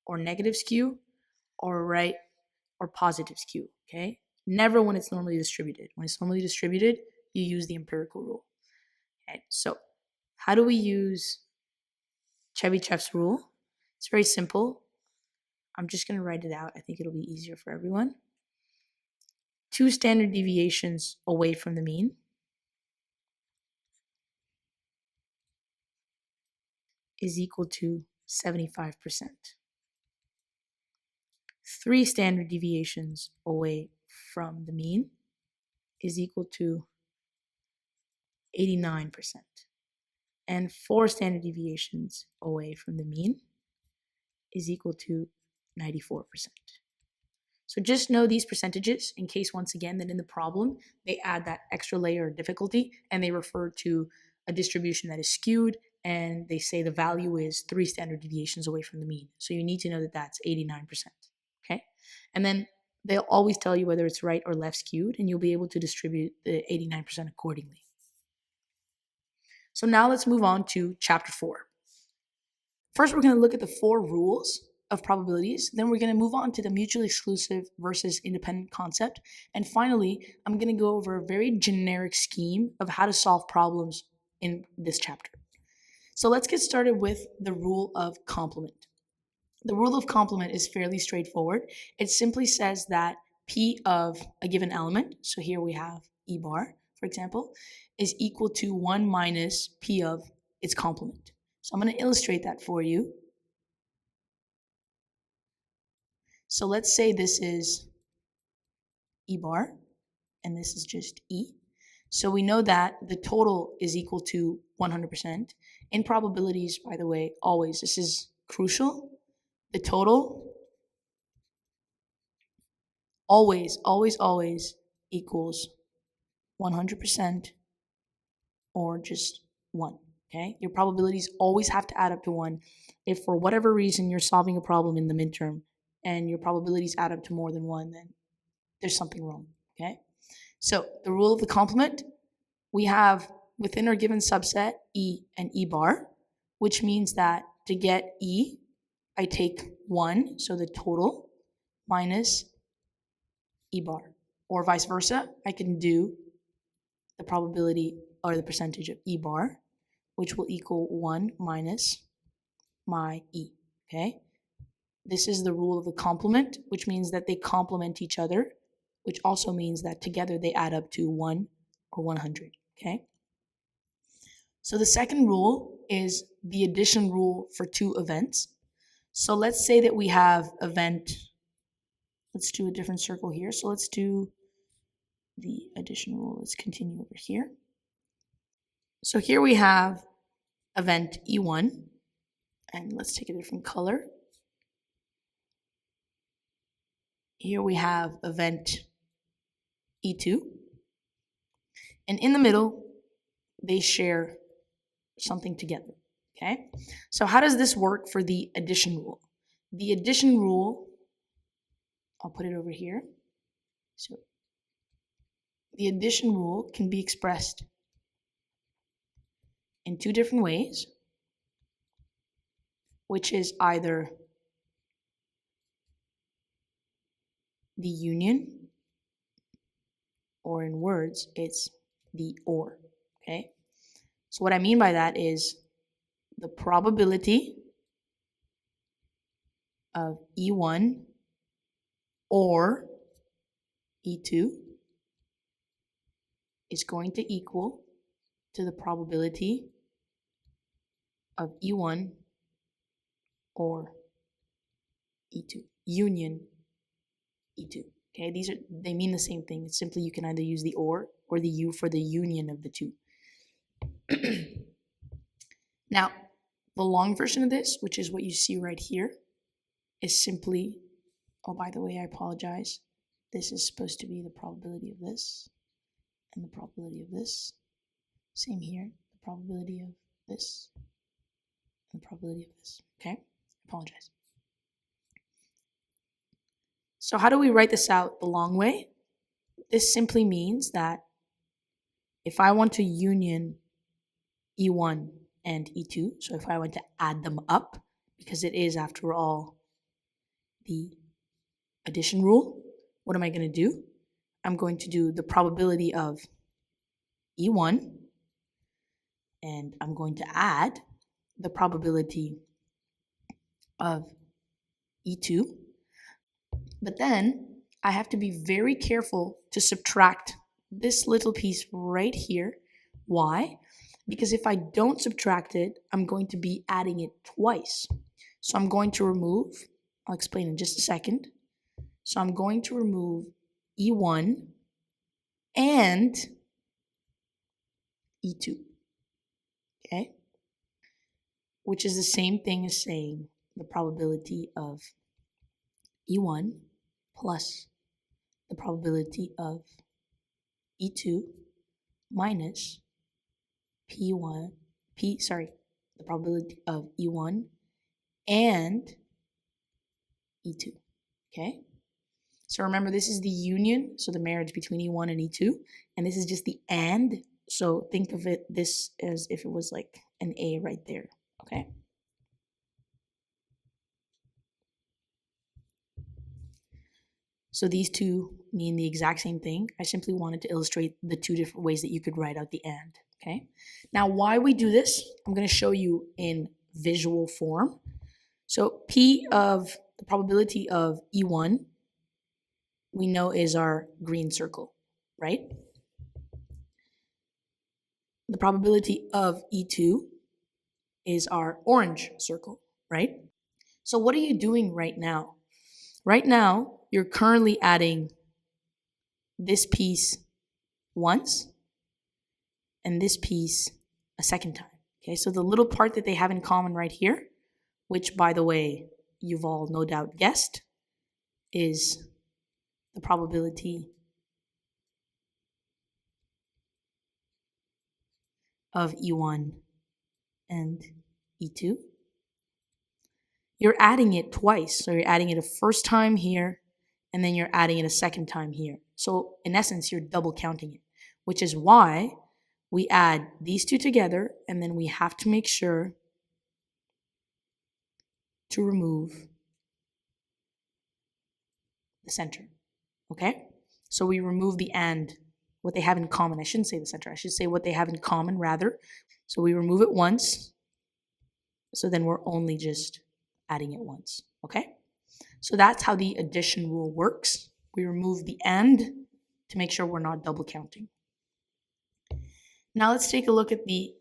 or negative skew, or right or positive skew, okay? Never when it's normally distributed. When it's normally distributed, you use the empirical rule. Okay, so how do we use Chebyshev's rule? It's very simple. I'm just going to write it out. I think it'll be easier for everyone. 2 standard deviations away from the mean is equal to 75%. 3 standard deviations away from the mean is equal to 89%. And 4 standard deviations away from the mean is equal to 94%. So just know these percentages in case, once again, that in the problem, they add that extra layer of difficulty and they refer to a distribution that is skewed and they say the value is 3 standard deviations away from the mean. So you need to know that that's 89%, okay? And then they'll always tell you whether it's right or left skewed, and you'll be able to distribute the 89% accordingly. So now let's move on to chapter 4. First, we're going to look at the 4 rules of probabilities. Then we're going to move on to the mutually exclusive versus independent concept. And finally, I'm going to go over a very generic scheme of how to solve problems in this chapter. So let's get started with the rule of complement. The rule of complement is fairly straightforward. It simply says that P of a given element, so here we have E bar, for example, is equal to 1 minus P of its complement. So I'm going to illustrate that for you. So let's say this is E bar, and this is just E. So we know that the total is equal to 100%. In probabilities, by the way, always, this is crucial. The total always equals 100% or just 1. Okay, your probabilities always have to add up to 1. If for whatever reason you're solving a problem in the midterm and your probabilities add up to more than 1, then there's something wrong. Okay, so the rule of the complement, we have within our given subset E and E bar, which means that to get E, I take 1, so the total, minus E bar. Or vice versa, I can do the probability or the percentage of E bar, which will equal 1 minus my E, okay? This is the rule of the complement, which means that they complement each other, which also means that together they add up to 1 or 100, okay? So the second rule is the addition rule for two events. So let's say that we have event, let's do a different circle here. So let's do the addition rule. Let's continue over here. So here we have event E1, and let's take a different color. Here we have event E2, and in the middle, they share something together, okay? So how does this work for the addition rule? The addition rule, I'll put it over here. So the addition rule can be expressed in two different ways, which is either the union, or in words, it's the or, okay? So what I mean by that is the probability of E1 or E2 is going to equal to the probability of E1 or E2, union E2. Okay, they mean the same thing. It's simply you can either use the or the U for the union of the two. Now, the long version of this, which is what you see right here, is simply, oh, by the way, I apologize. This is supposed to be the probability of this and the probability of this. Same here, the probability of this and the probability of this. Okay, I apologize. So how do we write this out the long way? This simply means that if I want to union E1 and E2, so if I want to add them up, because it is, after all, the addition rule, what am I going to do? I'm going to do the probability of E1, and I'm going to add the probability of E2. But then I have to be very careful to subtract this little piece right here. Why? Because if I don't subtract it, I'm going to be adding it twice. So I'm going to remove, I'll explain in just a second. So I'm going to remove E1 and E2, okay? Which is the same thing as saying the probability of E1 plus the probability of E2 minus the probability of E1 and E2, okay? So remember, this is the union, so the marriage between E1 and E2, and this is just the and, so think of this as if it was like an A right there, okay? So these two mean the exact same thing. I simply wanted to illustrate the two different ways that you could write out the and, okay? Now, why we do this, I'm going to show you in visual form. So P of the probability of E1, we know is our green circle, right? The probability of E2 is our orange circle, right? So what are you doing right now? Right now, you're currently adding this piece once and this piece a second time. Okay, so the little part that they have in common right here, which, by the way, you've all no doubt guessed, is the probability of E1 and E2. You're adding it twice. So you're adding it a first time here, and then you're adding it a second time here. So in essence, you're double counting it, which is why we add these two together, and then we have to make sure to remove the center, okay? So we remove the and, what they have in common. I shouldn't say the center. I should say what they have in common, rather. So we remove it once, so then we're only just adding it once, okay? So that's how the addition rule works. We remove the and to make sure we're not double counting. Now let's take a look at the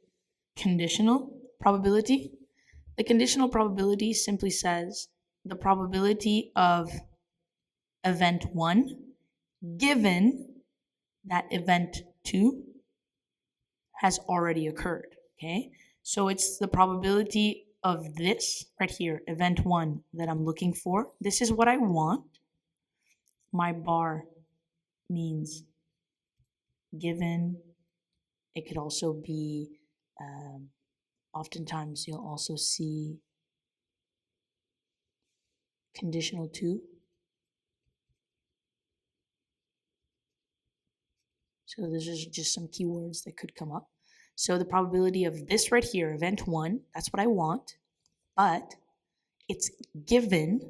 conditional probability. The conditional probability simply says the probability of event 1 given that event 2 has already occurred, okay? So it's the probability of this right here, event 1, that I'm looking for. This is what I want. My bar means given. It could also be, oftentimes you'll also see conditional 2. So this is just some keywords that could come up. So the probability of this right here, event 1, that's what I want, but it's given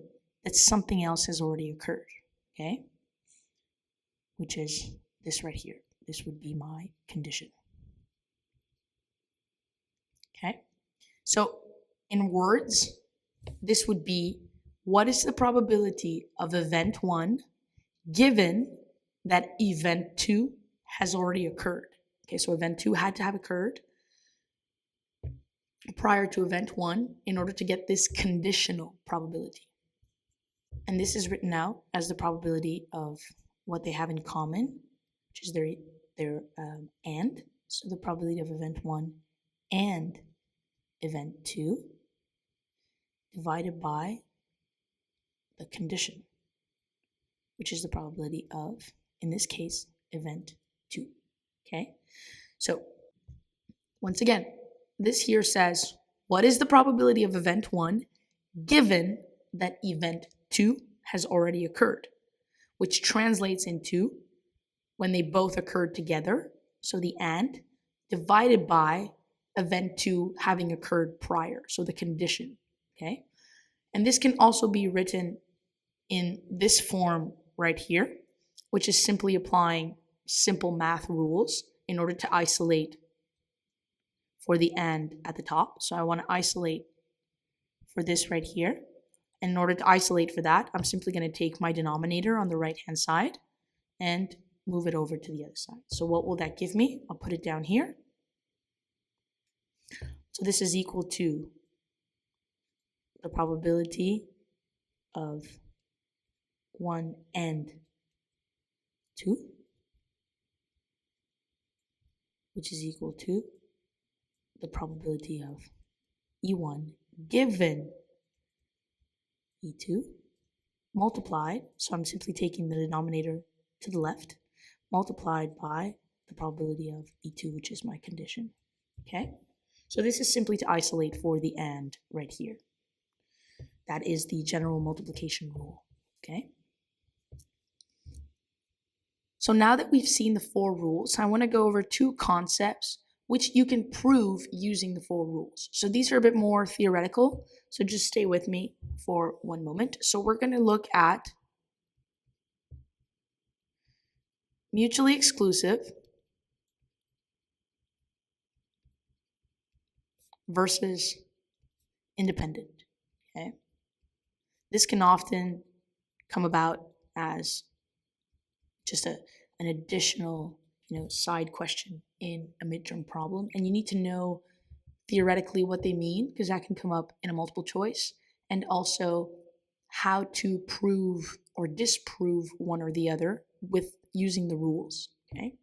that something else has already occurred, okay? Which is this right here. This would be my condition. Okay? So in words, this would be, what is the probability of event 1 given that event 2 has already occurred? Okay, so event 2 had to have occurred prior to event 1 in order to get this conditional probability. And this is written out as the probability of what they have in common, which is their and. So the probability of event 1 and event 2 divided by the condition, which is the probability of, in this case, event 2. Okay? So once again, this here says, what is the probability of event 1 given that event 2 has already occurred, which translates into when they both occurred together, so the and, divided by event 2 having occurred prior, so the condition, okay? And this can also be written in this form right here, which is simply applying simple math rules in order to isolate for the and at the top. So I want to isolate for this right here. And in order to isolate for that, I'm simply going to take my denominator on the right-hand side and move it over to the other side. So what will that give me? I'll put it down here. So this is equal to the probability of 1 and 2, which is equal to the probability of E1 given E2 multiplied, so I'm simply taking the denominator to the left, multiplied by the probability of E2, which is my condition, okay? So this is simply to isolate for the and right here. That is the general multiplication rule, okay? So now that we've seen the 4 rules, I want to go over 2 concepts which you can prove using the 4 rules. So these are a bit more theoretical, so just stay with me for one moment. So we're going to look at mutually exclusive versus independent, okay? This can often come about as just an additional, side question in a midterm problem, and you need to know theoretically what they mean, because that can come up in a multiple choice, and also how to prove or disprove one or the other with using the rules, okay?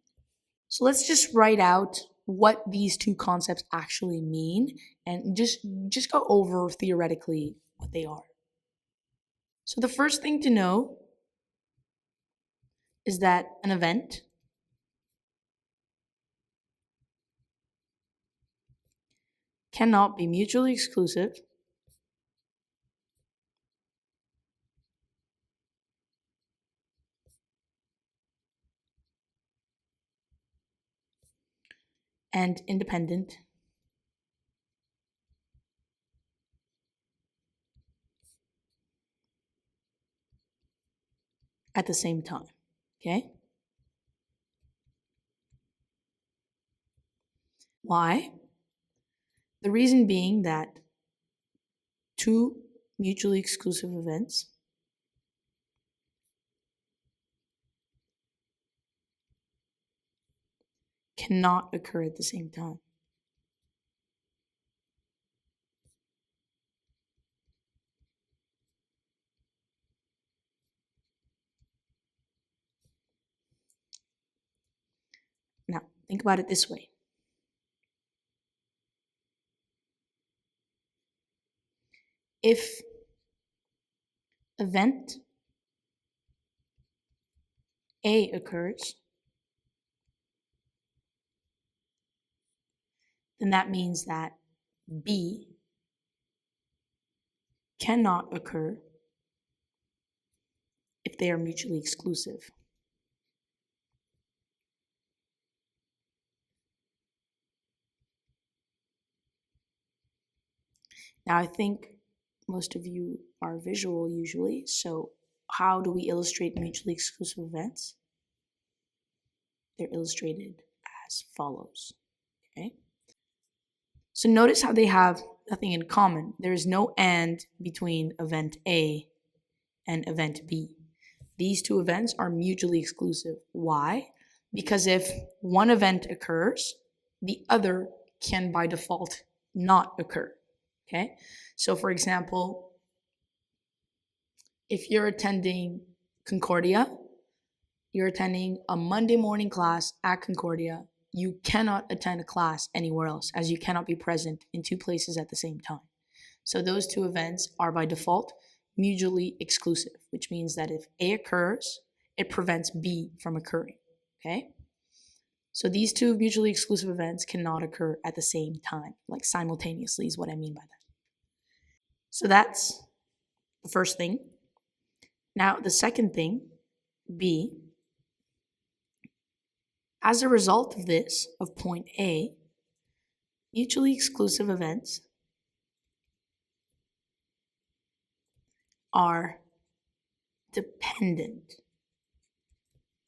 So let's just write out what these 2 concepts actually mean and just go over theoretically what they are. So the first thing to know is that an event cannot be mutually exclusive and independent at the same time, okay? Why? The reason being that 2 mutually exclusive events cannot occur at the same time. Think about it this way. If event A occurs, then that means that B cannot occur if they are mutually exclusive. Now, I think most of you are visual usually, so how do we illustrate mutually exclusive events? They're illustrated as follows, okay? So notice how they have nothing in common. There is no and between event A and event B. These two events are mutually exclusive. Why? Because if one event occurs, the other can by default not occur, okay? So for example, if you're attending Concordia, you're attending a Monday morning class at Concordia, you cannot attend a class anywhere else, as you cannot be present in two places at the same time. So those two events are by default mutually exclusive, which means that if A occurs, it prevents B from occurring, okay? So these two mutually exclusive events cannot occur at the same time, like simultaneously is what I mean by that. So that's the first thing. Now, the second thing, B, as a result of this, of point A, mutually exclusive events are dependent.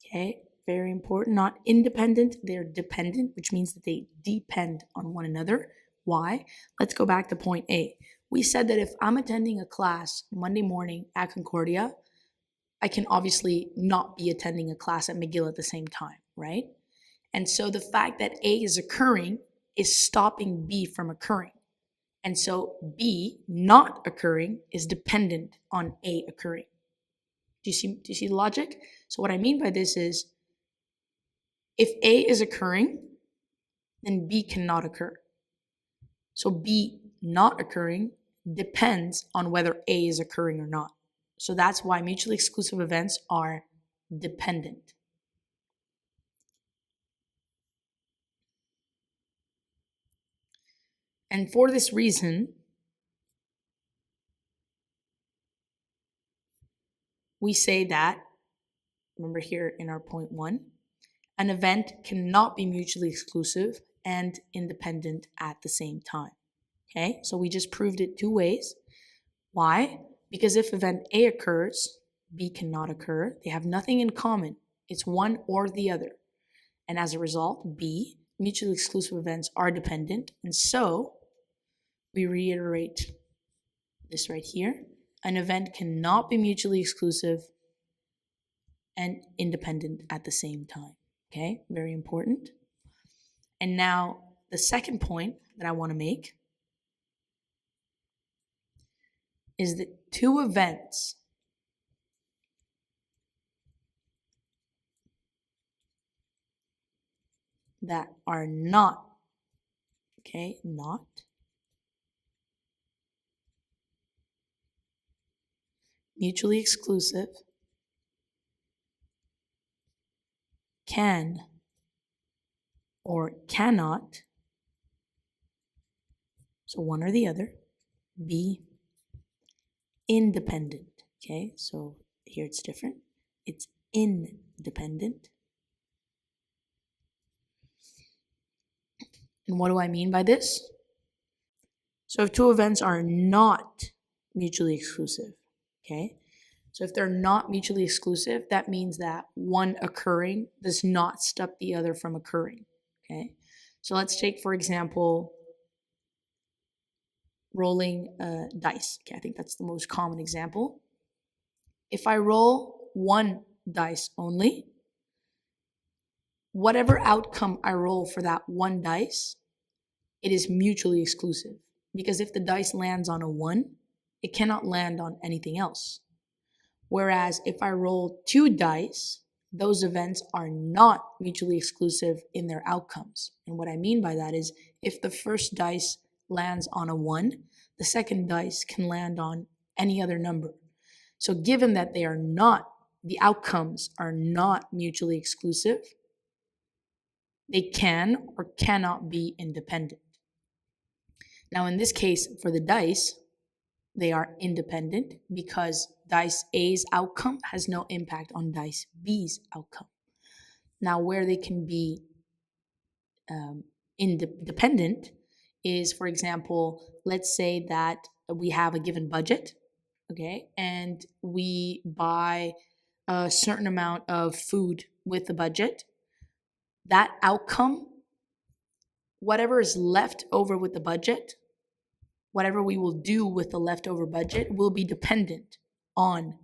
Okay, very important. Not independent, they're dependent, which means that they depend on one another. Why? Let's go back to point A. We said that if I'm attending a class Monday morning at Concordia, I can obviously not be attending a class at McGill at the same time, right? And so the fact that A is occurring is stopping B from occurring. And so B not occurring is dependent on A occurring. Do you see the logic? So what I mean by this is, if A is occurring, then B cannot occur. So B not occurring depends on whether A is occurring or not. So that's why mutually exclusive events are dependent. And for this reason, we say that, remember here in our point 1, an event cannot be mutually exclusive and independent at the same time. Okay, so we just proved it two ways. Why? Because if event A occurs, B cannot occur. They have nothing in common. It's one or the other. And as a result, B, mutually exclusive events are dependent. And so we reiterate this right here. An event cannot be mutually exclusive and independent at the same time. Okay, very important. And now the second point that I want to make is that two events that are not, not mutually exclusive can or cannot, so one or the other, be independent. Okay, so here it's different. It's independent. And what do I mean by this? So if two events are not mutually exclusive, okay? So if they're not mutually exclusive, that means that one occurring does not stop the other from occurring, okay? So let's take, for example, rolling dice. Okay, I think that's the most common example. If I roll one dice only, whatever outcome I roll for that one dice, it is mutually exclusive. Because if the dice lands on a 1, it cannot land on anything else. Whereas if I roll two dice those events are not mutually exclusive in their outcomes. And what I mean by that is if the first dice lands on a 1, the second dice can land on any other number. So given that they are not, the outcomes are not mutually exclusive, they can or cannot be independent. Now in this case, for the dice, they are independent because dice A's outcome has no impact on dice B's outcome. Now where they can be independent is, for example, let's say that we have a given budget, okay, and we buy a certain amount of food with the budget. That outcome, whatever is left over with the budget, whatever we will do with the leftover budget will be dependent on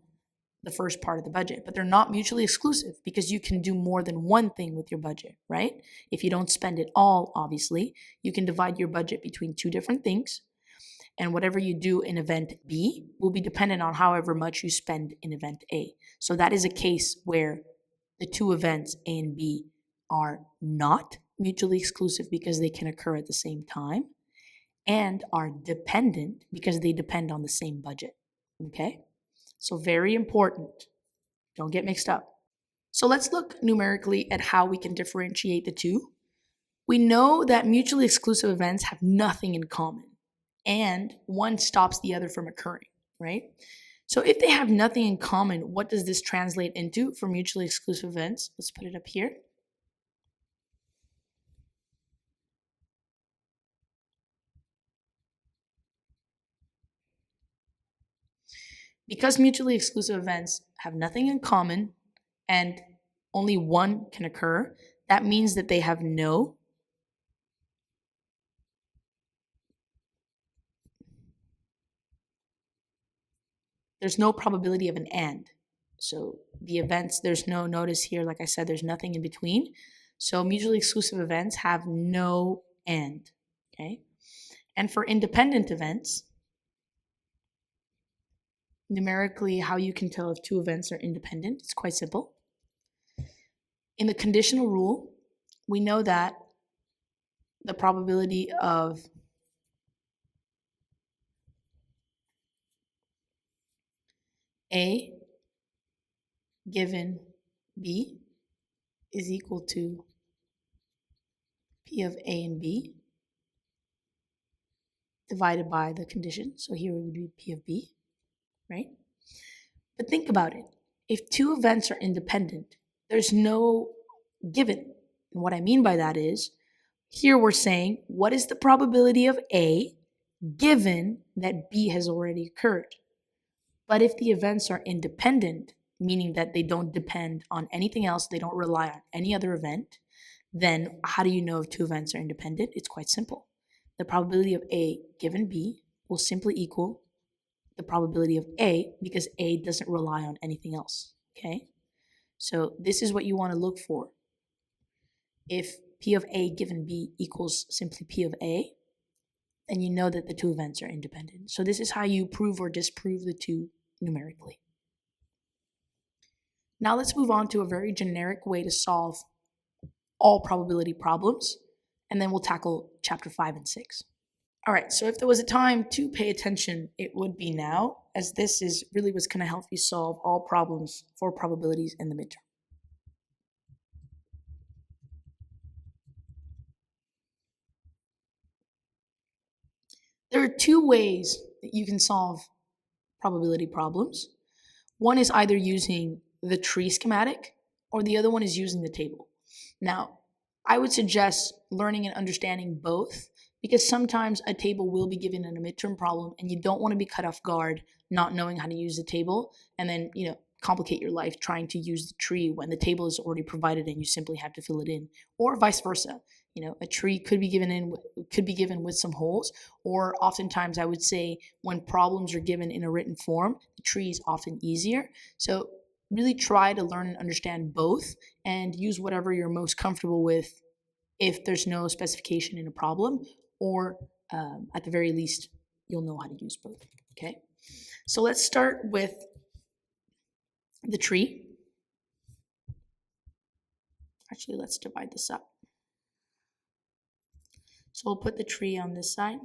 the first part of the budget, but they're not mutually exclusive because you can do more than one thing with your budget, right? If you don't spend it all, obviously, you can divide your budget between two different things, and whatever you do in event B will be dependent on however much you spend in event A. So that is a case where the two events A and B are not mutually exclusive because they can occur at the same time, and are dependent because they depend on the same budget, okay? So very important. Don't get mixed up. So let's look numerically at how we can differentiate the two. We know that mutually exclusive events have nothing in common, and one stops the other from occurring, right? So if they have nothing in common, what does this translate into for mutually exclusive events? Let's put it up here. Because mutually exclusive events have nothing in common and only one can occur, that means that they have there's no probability of an and. So the events, there's no, notice here, like I said, there's nothing in between. So mutually exclusive events have no and, okay? And for independent events, numerically, how you can tell if two events are independent, it's quite simple. In the conditional rule, we know that the probability of A given B is equal to P of A and B divided by the condition. So here it would be P of B, right? But think about it. If two events are independent, there's no given. And what I mean by that is, here we're saying, what is the probability of A given that B has already occurred? But if the events are independent, meaning that they don't depend on anything else, they don't rely on any other event, then how do you know if two events are independent? It's quite simple. The probability of A given B will simply equal the probability of A because A doesn't rely on anything else, okay? So this is what you want to look for. If P of A given B equals simply P of A, then you know that the two events are independent. So this is how you prove or disprove the two numerically. Now let's move on to a very generic way to solve all probability problems, and then we'll tackle chapter 5 and 6. All right, so if there was a time to pay attention, it would be now, as this is really what's going to help you solve all problems for probabilities in the midterm. There are two ways that you can solve probability problems. One is either using the tree schematic, or the other one is using the table. Now, I would suggest learning and understanding both, because sometimes a table will be given in a midterm problem and you don't want to be cut off guard not knowing how to use the table and then, complicate your life trying to use the tree when the table is already provided and you simply have to fill it in, or vice versa. A tree could be given with some holes, or oftentimes I would say when problems are given in a written form, the tree is often easier. So really try to learn and understand both and use whatever you're most comfortable with if there's no specification in a problem, or at the very least, you'll know how to use both, okay? So let's start with the tree. Actually, let's divide this up. So we'll put the tree on this side,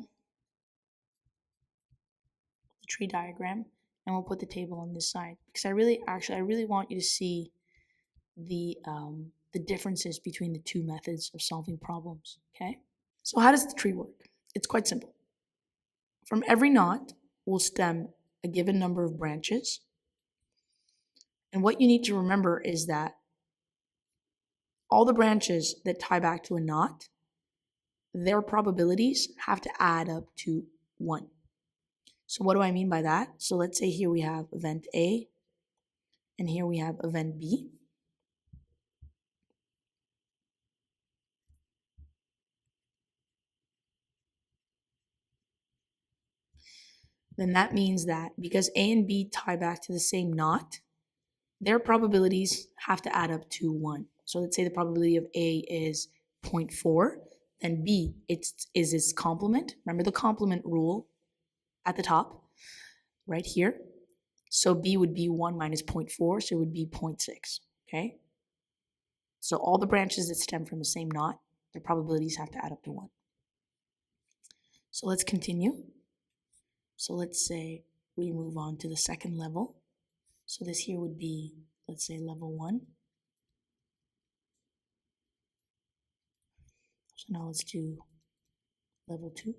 the tree diagram, and we'll put the table on this side because I really want you to see the differences between the two methods of solving problems. Okay. So how does the tree work? It's quite simple. From every knot, we'll stem a given number of branches. And what you need to remember is that all the branches that tie back to a knot, their probabilities have to add up to 1. So what do I mean by that? So let's say here we have event A, and here we have event B. Then that means that because A and B tie back to the same knot, their probabilities have to add up to 1. So let's say the probability of A is 0.4, then B is its complement. Remember the complement rule at the top, right here. So B would be 1 minus 0.4, so it would be 0.6, okay? So all the branches that stem from the same knot, their probabilities have to add up to 1. So let's continue. So let's say we move on to the second level. So this here would be, let's say, level 1. So now let's do level 2.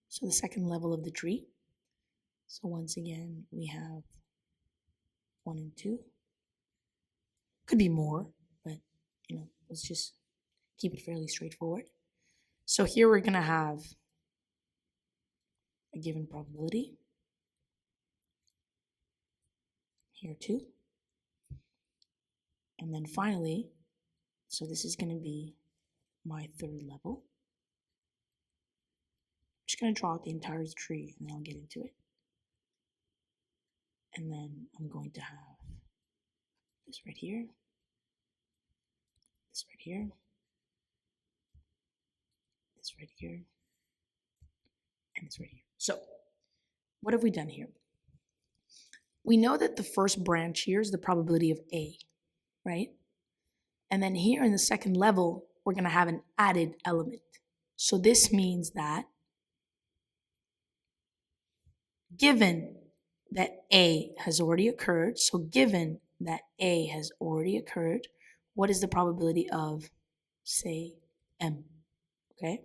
So the second level of the tree. So once again, we have 1 and 2. Could be more, but let's just keep it fairly straightforward. So here we're going to have a given probability. Here too. And then finally, so this is going to be my third level. I'm just going to draw out the entire tree and then I'll get into it. And then I'm going to have this right here, this right here, this right here, and this right here. So what have we done here? We know that the first branch here is the probability of A, right? And then here in the second level, we're going to have an added element. So this means that given that A has already occurred, so given that A has already occurred, what is the probability of, say, M, okay?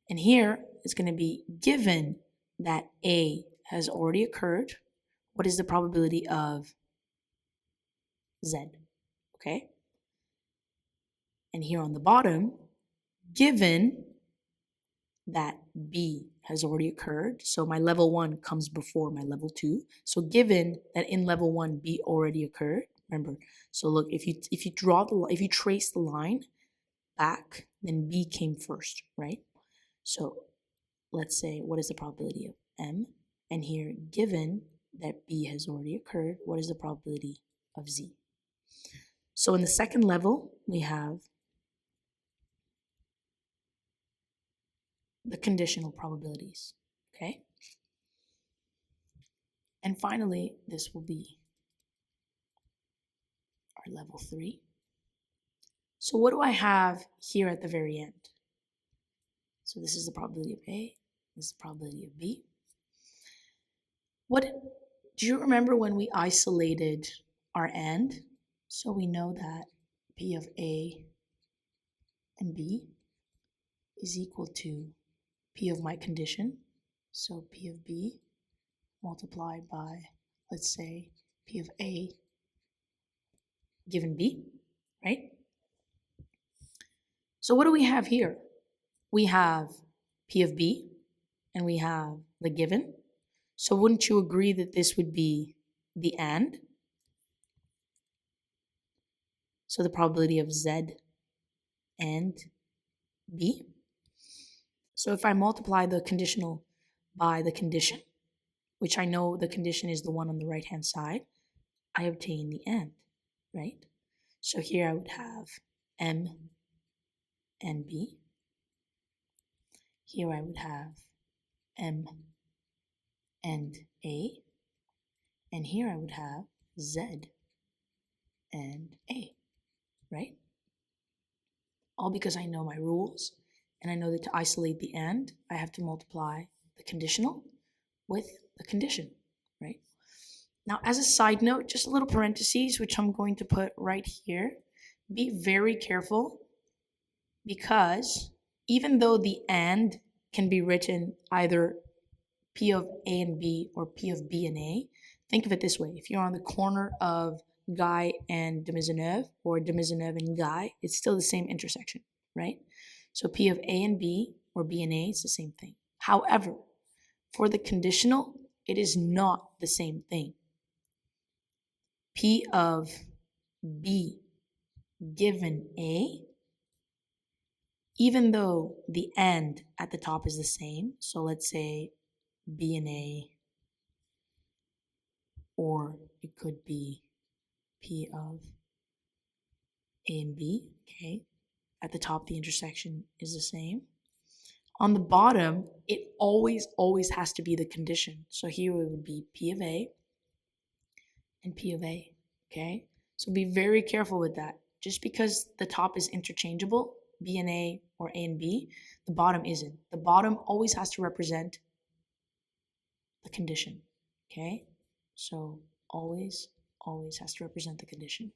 And here it's going to be given that A has already occurred, what is the probability of Z, okay? And here on the bottom, given that B has already occurred, so my level 1 comes before my level 2. So given that in level 1 B already occurred, remember, so look, if you trace the line back, then B came first, right? So let's say, what is the probability of M? And here, given that B has already occurred, what is the probability of Z? So in the second level, we have the conditional probabilities, okay? And finally, this will be our level 3. So what do I have here at the very end? So this is the probability of A, this is the probability of B. Do you remember when we isolated our end? So we know that P of A and B is equal to P of my condition. So P of B multiplied by, let's say, P of A given B, right? So what do we have here? We have P of B and we have the given. So wouldn't you agree that this would be the AND? So the probability of Z and B. So if I multiply the conditional by the condition, which I know the condition is the one on the right-hand side, I obtain the AND, right? So here I would have M and B. Here I would have M and A. And here I would have Z and A. right? All because I know my rules, and I know that to isolate the and, I have to multiply the conditional with the condition, right? Now, as a side note, just a little parentheses, which I'm going to put right here. Be very careful, because even though the and can be written either P of A and B or P of B and A, think of it this way. If you're on the corner of Guy and de Maisonneuve, or de Maisonneuve and Guy, it's still the same intersection, right? So P of A and B or B and A is the same thing. However, for the conditional, it is not the same thing. P of B given A, even though the and at the top is the same, so let's say B and A, or it could be P of A and B, okay? At the top, the intersection is the same. On the bottom, it always has to be the condition. So here it would be P of A and P of A, okay? So be very careful with that. Just because the top is interchangeable, B and A or A and B, the bottom isn't. The bottom always has to represent the condition, okay? So always has to represent the condition.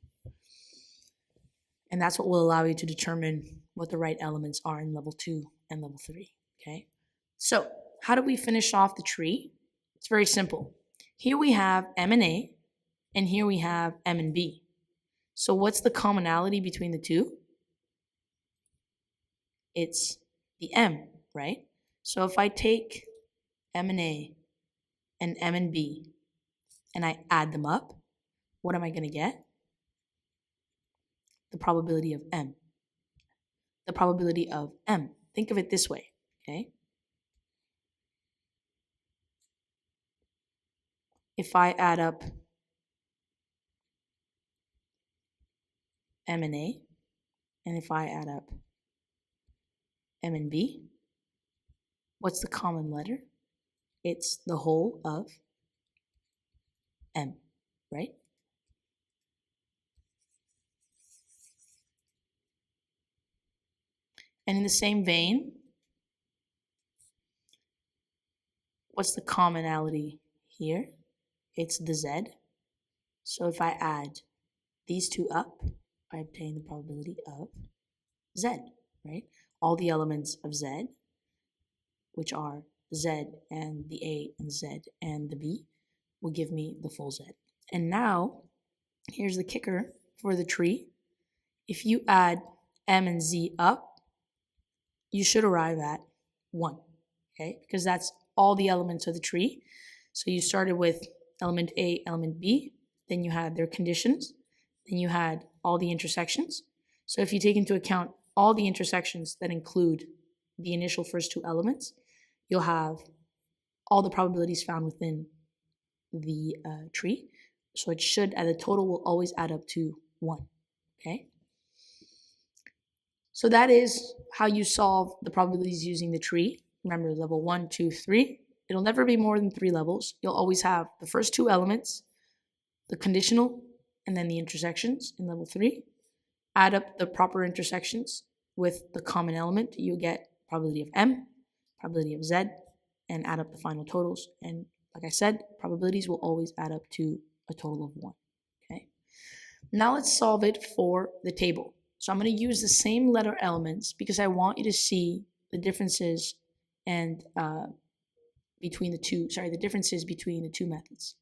And that's what will allow you to determine what the right elements are in level 2 and level 3, okay? So how do we finish off the tree? It's very simple. Here we have M and A, and here we have M and B. So what's the commonality between the two? It's the M, right? So if I take M and A and M and B, and I add them up, what am I going to get? The probability of M. The probability of M. Think of it this way, okay? If I add up M and A, and if I add up M and B, what's the common letter? It's the whole of M, right? And in the same vein, what's the commonality here? It's the Z. So if I add these two up, I obtain the probability of Z, right? All the elements of Z, which are Z and the A and Z and the B, will give me the full Z. And now, here's the kicker for the tree. If you add M and Z up, you should arrive at 1, okay? Because that's all the elements of the tree. So you started with element A, element B, then you had their conditions, then you had all the intersections. So if you take into account all the intersections that include the initial first two elements, you'll have all the probabilities found within the tree. So it should, the total will always add up to 1, okay? So that is how you solve the probabilities using the tree. Remember, level 1, 2, 3. It'll never be more than 3 levels. You'll always have the first two elements, the conditional, and then the intersections in level 3. Add up the proper intersections with the common element. You get probability of M, probability of Z, and add up the final totals. And like I said, probabilities will always add up to a total of 1. Okay. Now let's solve it for the table. So I'm going to use the same letter elements because I want you to see the differences and the differences between the two methods.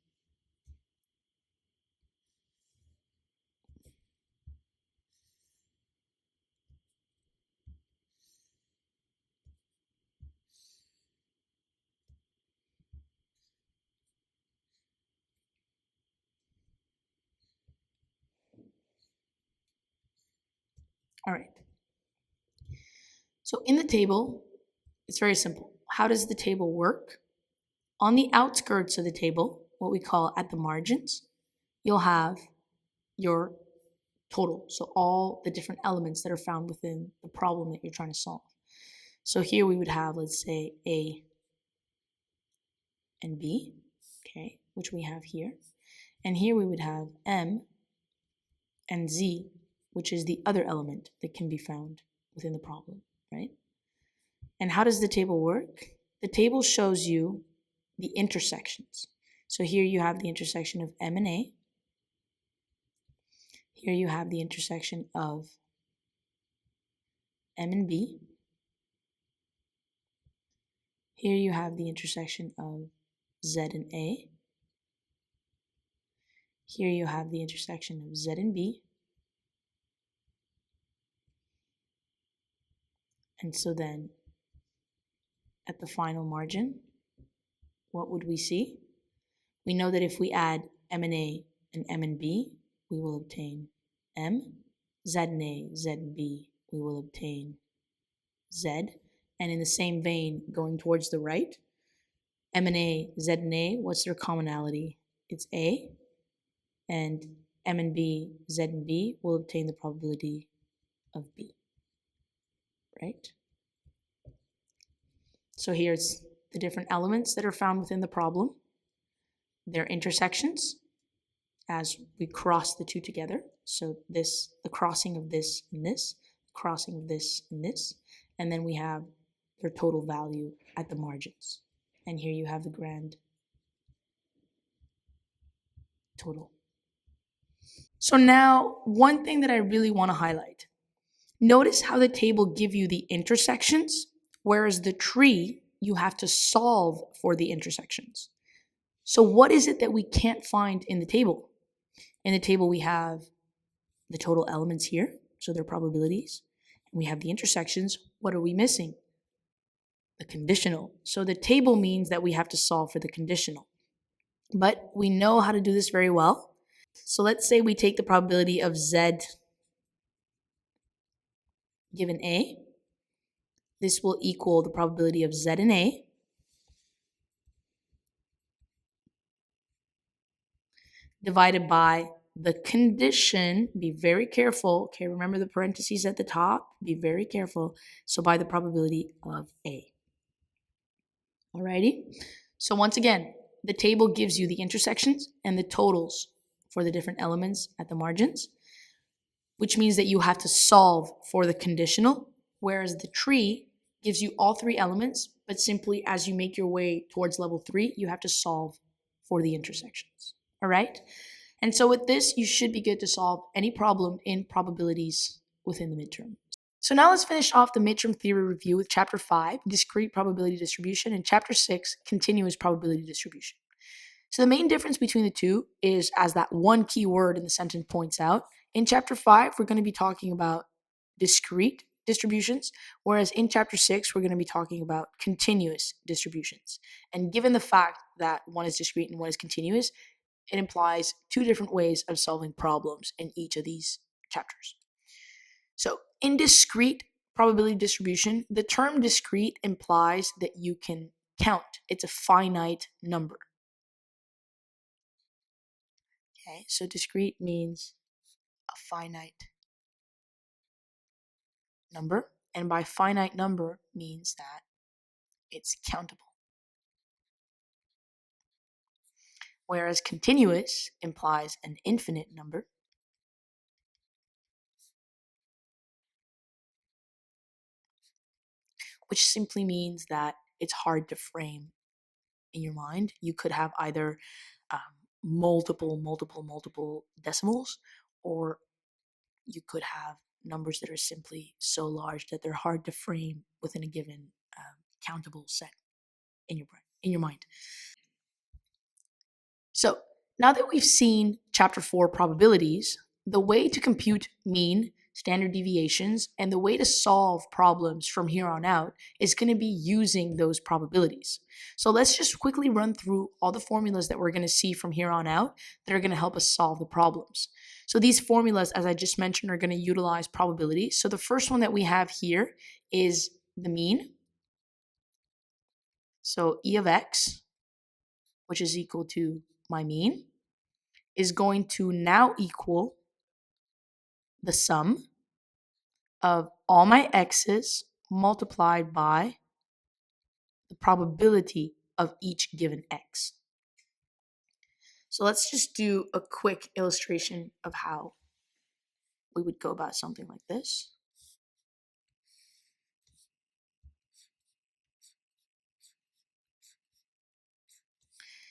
All right. So in the table, it's very simple. How does the table work? On the outskirts of the table, what we call at the margins, you'll have your total. So all the different elements that are found within the problem that you're trying to solve. So here we would have, let's say, A and B, okay, which we have here. And here we would have M and Z, which is the other element that can be found within the problem, right? And how does the table work? The table shows you the intersections. So here you have the intersection of M and A. Here you have the intersection of M and B. Here you have the intersection of Z and A. Here you have the intersection of Z and B. And so then at the final margin, what would we see? We know that if we add M and A and M and B, we will obtain M. Z and A, Z and B, we will obtain Z. And in the same vein, going towards the right, M and A, Z and A, what's their commonality? It's A. And M and B, Z and B will obtain the probability of B, right? So here's the different elements that are found within the problem, their intersections as we cross the two together. So this, the crossing of this and this, crossing of this and this, and then we have their total value at the margins. And here you have the grand total. So now, one thing that I really want to highlight. Notice how the table gives you the intersections, whereas the tree, you have to solve for the intersections. So what is it that we can't find in the table? In the table, we have the total elements here, so their probabilities. And we have the intersections. What are we missing? The conditional. So the table means that we have to solve for the conditional. But we know how to do this very well. So let's say we take the probability of Z given A. This will equal the probability of Z in A divided by the condition. Be very careful. Okay, remember the parentheses at the top? Be very careful. So by the probability of A. Alrighty? So once again, the table gives you the intersections and the totals for the different elements at the margins, which means that you have to solve for the conditional, whereas the tree gives you all three elements, but simply as you make your way towards level 3, you have to solve for the intersections. All right? And so with this, you should be good to solve any problem in probabilities within the midterm. So now let's finish off the midterm theory review with Chapter 5, Discrete Probability Distribution, and Chapter 6, Continuous Probability Distribution. So the main difference between the two is, as that one key word in the sentence points out, in Chapter 5, we're going to be talking about discrete distributions, whereas in Chapter 6, we're going to be talking about continuous distributions. And given the fact that one is discrete and one is continuous, it implies two different ways of solving problems in each of these chapters. So in discrete probability distribution, the term discrete implies that you can count. It's a finite number. Okay, so discrete means a finite number, and by finite number means that it's countable. Whereas continuous implies an infinite number, which simply means that it's hard to frame in your mind. You could have either multiple decimals, or you could have numbers that are simply so large that they're hard to frame within a given countable set in your mind. So now that we've seen Chapter 4 probabilities, the way to compute mean, standard deviations, and the way to solve problems from here on out is going to be using those probabilities. So let's just quickly run through all the formulas that we're going to see from here on out that are going to help us solve the problems. So these formulas, as I just mentioned, are going to utilize probability. So the first one that we have here is the mean. So E of X, which is equal to my mean, is going to now equal the sum of all my x's multiplied by the probability of each given x. So let's just do a quick illustration of how we would go about something like this.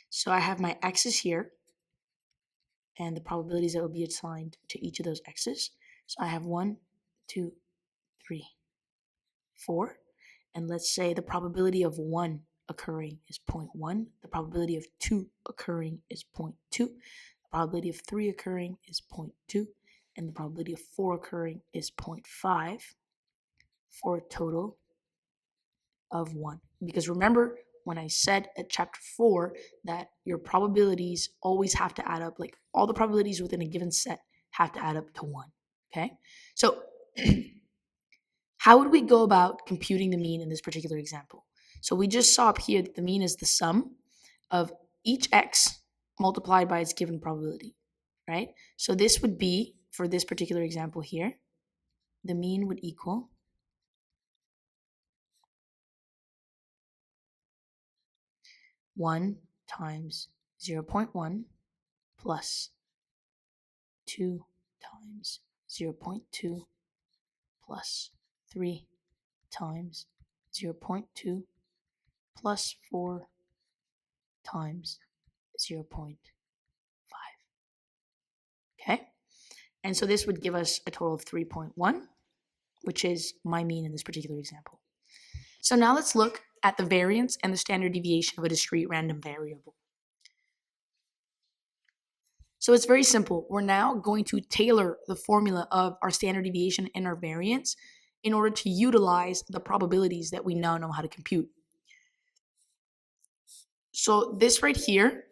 So I have my x's here, and the probabilities that will be assigned to each of those x's. So I have 1, 2, 3, 4. And let's say the probability of 1 occurring is 0.1. The probability of 2 occurring is 0.2. The probability of 3 occurring is 0.2. And the probability of 4 occurring is 0.5 for a total of 1. Because remember when I said at chapter 4 that your probabilities always have to add up, like all the probabilities within a given set have to add up to 1. Okay? So how would we go about computing the mean in this particular example? So we just saw up here that the mean is the sum of each x multiplied by its given probability, right? So this would be, for this particular example here, the mean would equal 1 times 0.1 plus 2 times 0.2 plus 3 times 0.2 plus 4 times 0.5. Okay? And so this would give us a total of 3.1, which is my mean in this particular example. So now let's look at the variance and the standard deviation of a discrete random variable. So it's very simple. We're now going to tailor the formula of our standard deviation and our variance in order to utilize the probabilities that we now know how to compute. So this right here,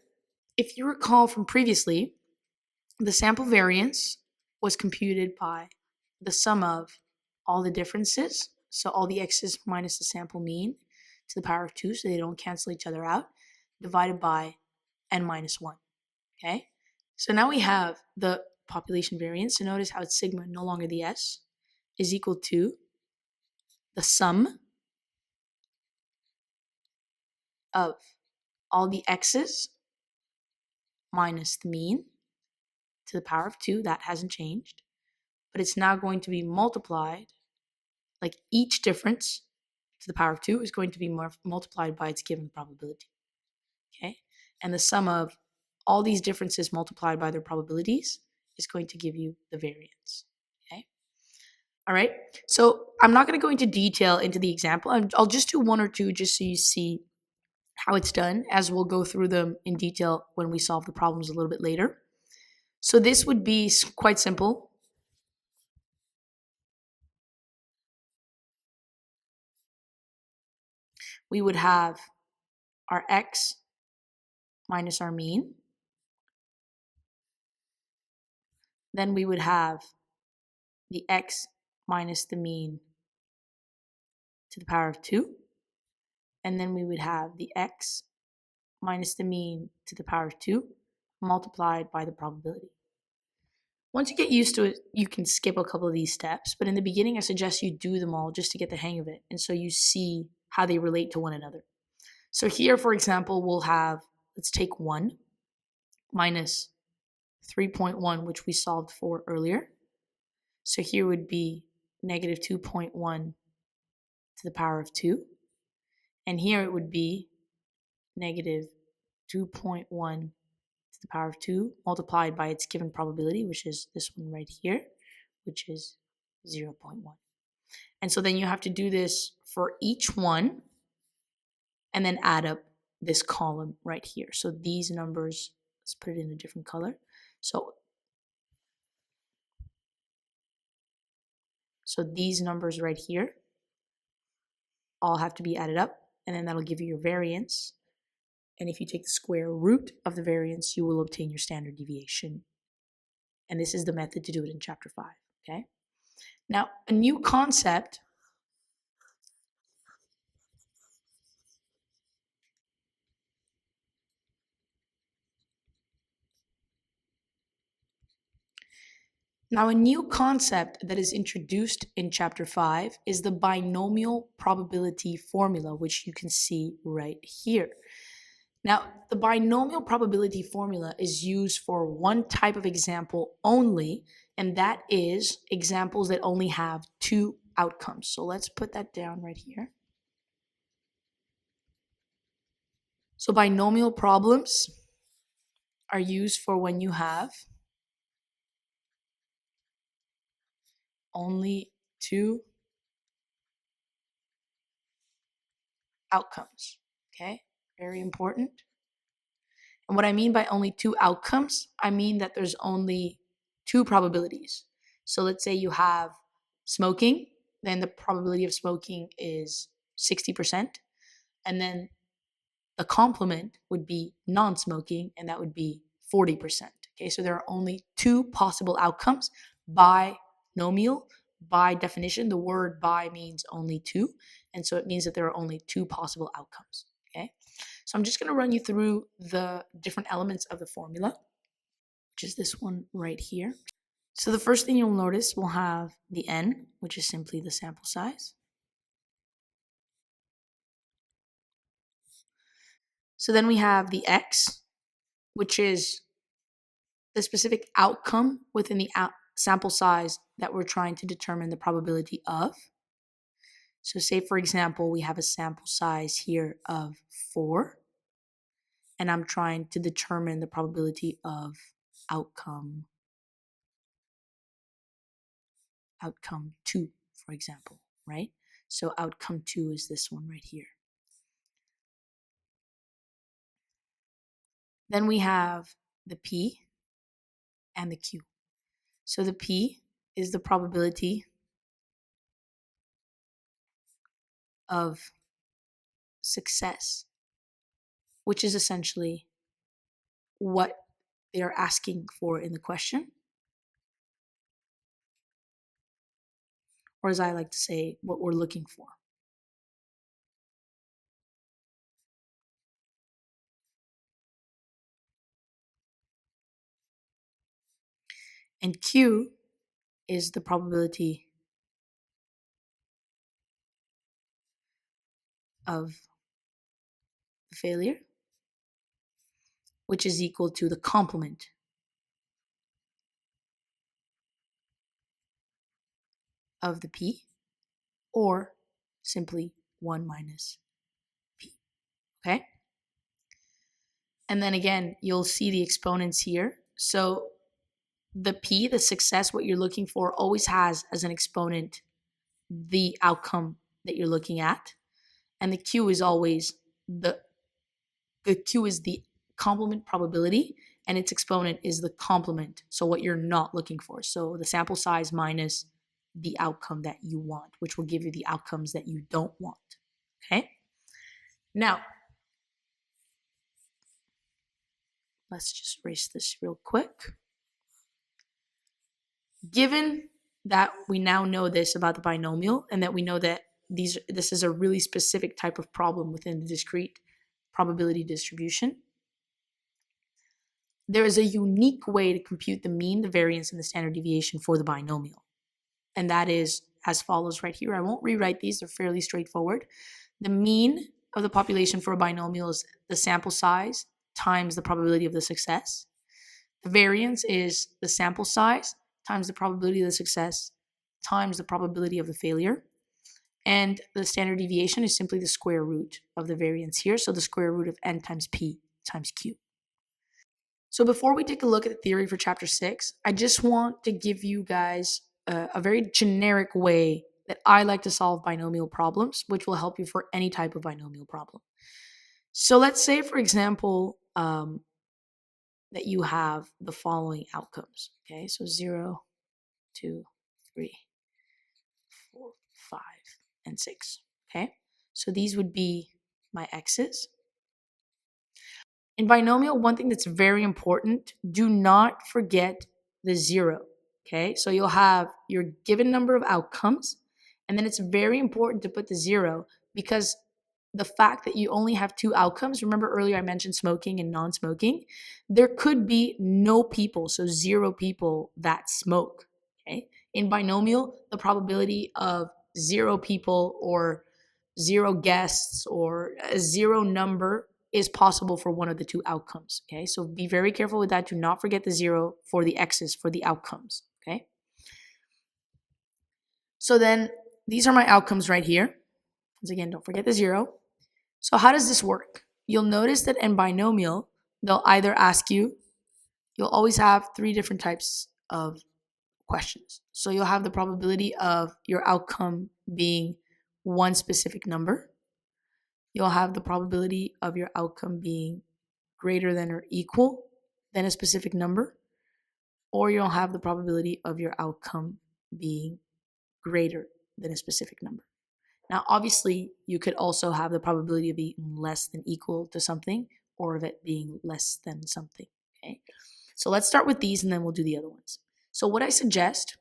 if you recall from previously, the sample variance was computed by the sum of all the differences, so all the x's minus the sample mean to the power of 2, so they don't cancel each other out, divided by n minus 1, okay? So now we have the population variance, so notice how it's sigma, no longer the s, is equal to the sum of all the x's minus the mean to the power of 2, that hasn't changed, but it's now going to be multiplied, like each difference to the power of 2 is going to be multiplied by its given probability, okay? And the sum of all these differences multiplied by their probabilities is going to give you the variance, okay? All right, so I'm not going to go into detail into the example. I'll just do one or two just so you see how it's done, as we'll go through them in detail when we solve the problems a little bit later. So this would be quite simple. We would have our x minus our mean. Then we would have the x minus the mean to the power of 2. And then we would have the x minus the mean to the power of 2 multiplied by the probability. Once you get used to it, you can skip a couple of these steps. But in the beginning, I suggest you do them all just to get the hang of it. And so you see how they relate to one another. So here, for example, we'll have, let's take 1 minus 3.1, which we solved for earlier. So here would be negative 2.1 to the power of 2. And here it would be negative 2.1 to the power of 2 multiplied by its given probability, which is this one right here, which is 0.1. And so then you have to do this for each one and then add up this column right here. So these numbers, let's put it in a different color. So these numbers right here all have to be added up, and then that'll give you your variance. And if you take the square root of the variance, you will obtain your standard deviation. And this is the method to do it in chapter 5, okay? Now, a new concept that is introduced in chapter 5 is the binomial probability formula, which you can see right here. Now, the binomial probability formula is used for one type of example only, and that is examples that only have two outcomes. So let's put that down right here. So binomial problems are used for when you have only two outcomes. Okay, very important. And what I mean by only two outcomes, I mean that there's only two probabilities. So let's say you have smoking, then the probability of smoking is 60%. And then the complement would be non-smoking, and that would be 40%. Okay, so there are only two possible outcomes. Binomial, by definition, the word bi means only two, and so it means that there are only two possible outcomes. Okay, so I'm just going to run you through the different elements of the formula, which is this one right here. So the first thing you'll notice, we'll have the n, which is simply the sample size. So then we have the x, which is the specific outcome within the sample size that we're trying to determine the probability of. So say, for example, we have a sample size here of 4, and I'm trying to determine the probability of outcome 2, for example, right? So outcome 2 is this one right here. Then we have the p and the q. So the p is the probability of success, which is essentially what they are asking for in the question. Or as I like to say, what we're looking for. And Q is the probability of failure, which is equal to the complement of the P, or simply 1 minus P, okay? And then again, you'll see the exponents here. So the P, the success, what you're looking for, always has as an exponent the outcome that you're looking at. And the Q is always the Q is the complement probability, and its exponent is the complement. So what you're not looking for. So the sample size minus the outcome that you want, which will give you the outcomes that you don't want. Okay? Now, let's just erase this real quick. Given that we now know this about the binomial, and that we know that this is a really specific type of problem within the discrete probability distribution, there is a unique way to compute the mean, the variance, and the standard deviation for the binomial. And that is as follows right here. I won't rewrite these, they're fairly straightforward. The mean of the population for a binomial is the sample size times the probability of the success. The variance is the sample size times the probability of the success times the probability of the failure. And the standard deviation is simply the square root of the variance here. So the square root of n times p times q. So before we take a look at the theory for chapter 6, I just want to give you guys a very generic way that I like to solve binomial problems, which will help you for any type of binomial problem. So let's say, for example, that you have the following outcomes. Okay, so 0, 2, 3, 4, 5, and 6. Okay, so these would be my x's. In binomial, one thing that's very important, do not forget the 0. Okay, so you'll have your given number of outcomes, and then it's very important to put the 0 because the fact that you only have two outcomes, remember earlier I mentioned smoking and non-smoking, there could be no people, so 0 people that smoke. Okay, in binomial, the probability of 0 people or 0 guests or a 0 number is possible for one of the two outcomes. Okay, so be very careful with that. Do not forget the 0 for the x's, for the outcomes. okay? So then these are my outcomes right here. Once again, don't forget the 0. So how does this work? You'll notice that in binomial, they'll either ask you, you'll always have 3 different types of questions. So you'll have the probability of your outcome being one specific number. You'll have the probability of your outcome being greater than or equal than a specific number, or you'll have the probability of your outcome being greater than a specific number. Now, obviously, you could also have the probability of being less than equal to something, or of it being less than something, okay? So let's start with these and then we'll do the other ones. So what I suggest,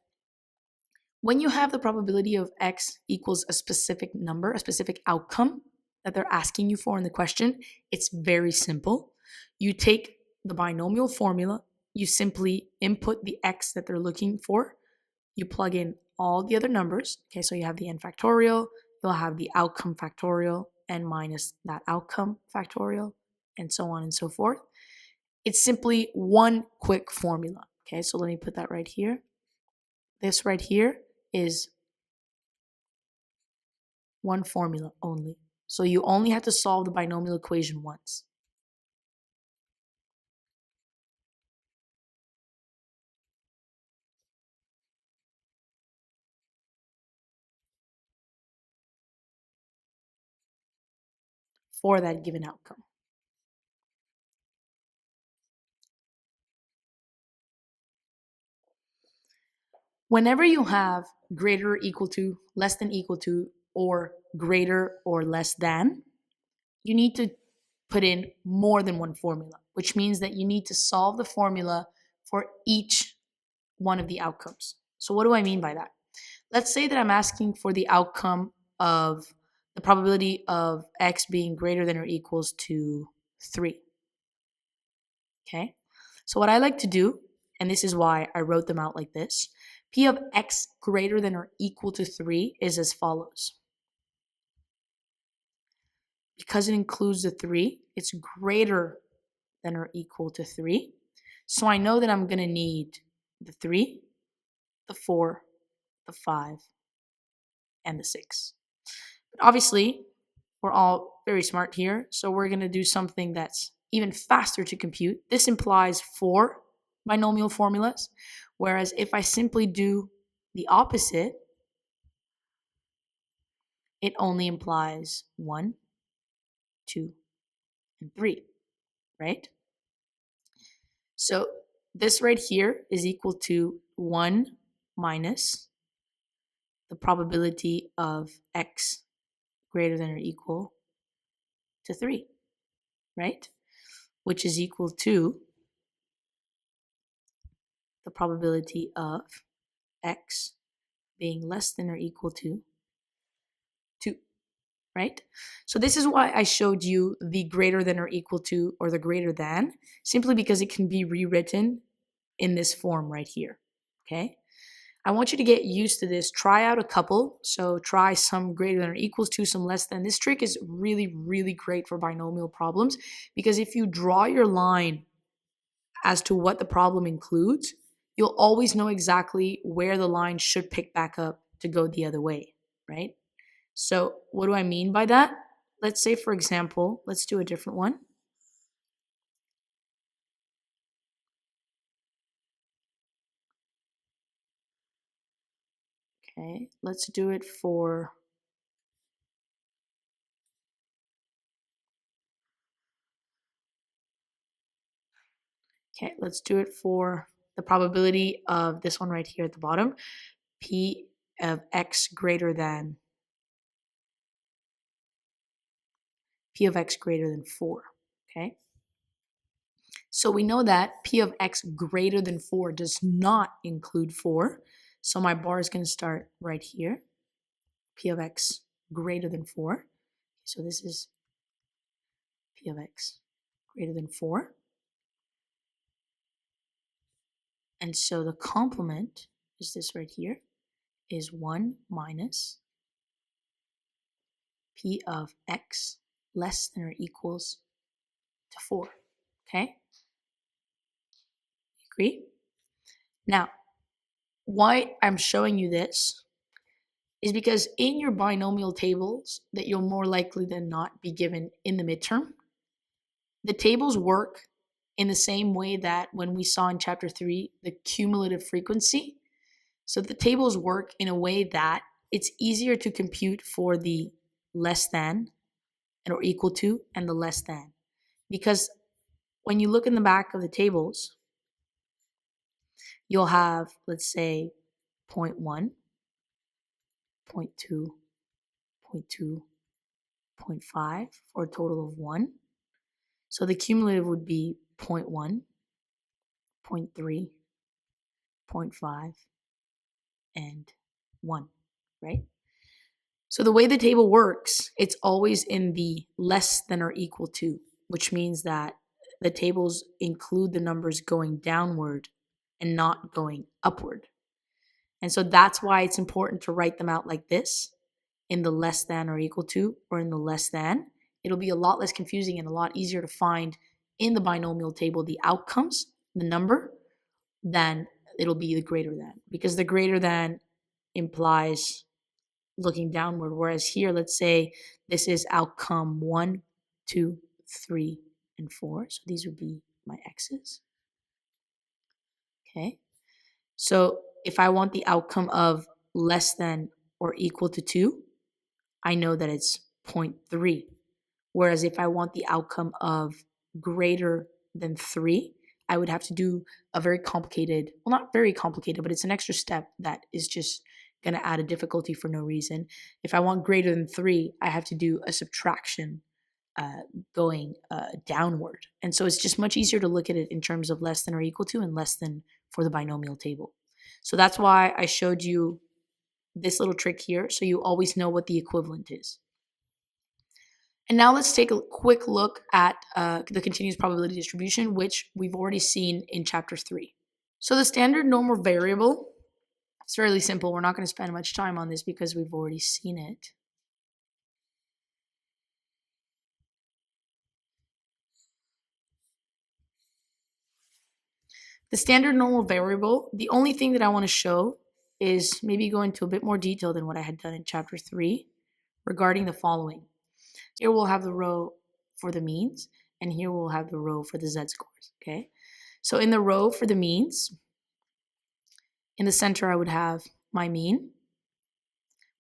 when you have the probability of x equals a specific number, a specific outcome that they're asking you for in the question, it's very simple. You take the binomial formula, you simply input the x that they're looking for, you plug in all the other numbers, okay, so you have the n factorial, you'll have the outcome factorial, n minus that outcome factorial, and so on and so forth. It's simply one quick formula, okay, so let me put that right here. This right here is one formula only. So you only have to solve the binomial equation once. For that given outcome. Whenever you have greater or equal to, less than equal to, or greater or less than, you need to put in more than one formula, which means that you need to solve the formula for each one of the outcomes. So what do I mean by that? Let's say that I'm asking for the outcome of the probability of x being greater than or equals to 3. Okay? So what I like to do, and this is why I wrote them out like this, p of x greater than or equal to 3 is as follows. Because it includes the 3, it's greater than or equal to 3. So I know that I'm going to need the 3, the 4, the 5, and the 6. But obviously, we're all very smart here, so we're going to do something that's even faster to compute. This implies 4 binomial formulas, whereas if I simply do the opposite, it only implies 1, 2, and 3, right? So this right here is equal to 1 minus the probability of x greater than or equal to 3, right? Which is equal to the probability of x being less than or equal to 2, right? So this is why I showed you the greater than or equal to or the greater than, simply because it can be rewritten in this form right here, okay? I want you to get used to this. Try out a couple. So try some greater than or equals to, some less than. This trick is really, really great for binomial problems because if you draw your line as to what the problem includes, you'll always know exactly where the line should pick back up to go the other way, right? So what do I mean by that? Let's say, for example, let's do a different one. Okay, let's do it for the probability of this one right here at the bottom, p of x greater than 4, okay? So we know that p of x greater than 4 does not include 4. So my bar is going to start right here, p of x greater than 4. So this is p of x greater than 4. And so the complement is this right here, is 1 minus p of x less than or equals to 4, okay? Agree? Now, why I'm showing you this is because in your binomial tables that you'll more likely than not be given in the midterm, the tables work in the same way that when we saw in chapter 3, the cumulative frequency. So the tables work in a way that it's easier to compute for the less than or equal to and the less than. Because when you look in the back of the tables, you'll have, let's say, 0.1, 0.2, 0.2, 0.5 for a total of 1. So the cumulative would be 0.1, 0.3, 0.5, and 1, right? So the way the table works, it's always in the less than or equal to, which means that the tables include the numbers going downward and not going upward. And so that's why it's important to write them out like this, in the less than or equal to, or in the less than. It'll be a lot less confusing and a lot easier to find in the binomial table the outcomes, the number, than it'll be the greater than. Because the greater than implies looking downward, whereas here, let's say this is outcome 1, 2, 3, and 4. So these would be my x's. Okay. So if I want the outcome of less than or equal to 2, I know that it's 0.3. Whereas if I want the outcome of greater than 3, I would have to do a very complicated, well, not very complicated, but it's an extra step that is just going to add a difficulty for no reason. If I want greater than 3, I have to do a subtraction going downward. And so it's just much easier to look at it in terms of less than or equal to and less than for the binomial table. So that's why I showed you this little trick here, so you always know what the equivalent is. And now let's take a quick look at the continuous probability distribution, which we've already seen in chapter 3. So the standard normal variable, it's fairly simple. We're not going to spend much time on this because we've already seen it. The standard normal variable, the only thing that I want to show is maybe go into a bit more detail than what I had done in chapter 3 regarding the following. Here we'll have the row for the means, and here we'll have the row for the z-scores, okay? So in the row for the means, in the center I would have my mean,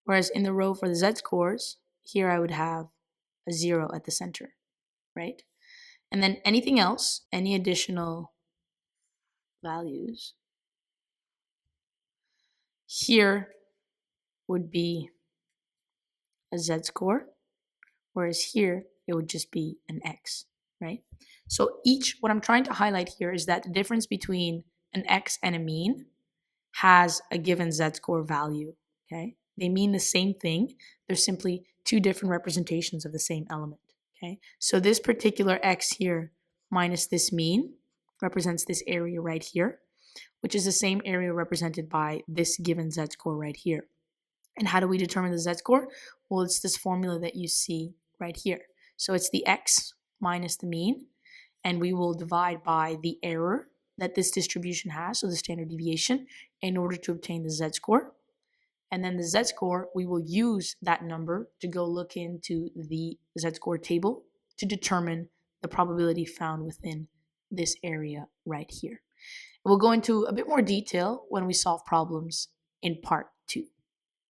whereas in the row for the z-scores, here I would have a 0 at the center, right? And then anything else, any additional values, here would be a z-score, whereas here it would just be an x, right? So what I'm trying to highlight here is that the difference between an x and a mean has a given z-score value, okay? They mean the same thing. They're simply two different representations of the same element, okay? So this particular x here minus this mean represents this area right here, which is the same area represented by this given z-score right here. And how do we determine the z-score? Well, it's this formula that you see right here. So it's the x minus the mean, and we will divide by the error that this distribution has, so the standard deviation, in order to obtain the z-score. And then the z-score, we will use that number to go look into the z-score table to determine the probability found within this area right here. We'll go into a bit more detail when we solve problems in part 2.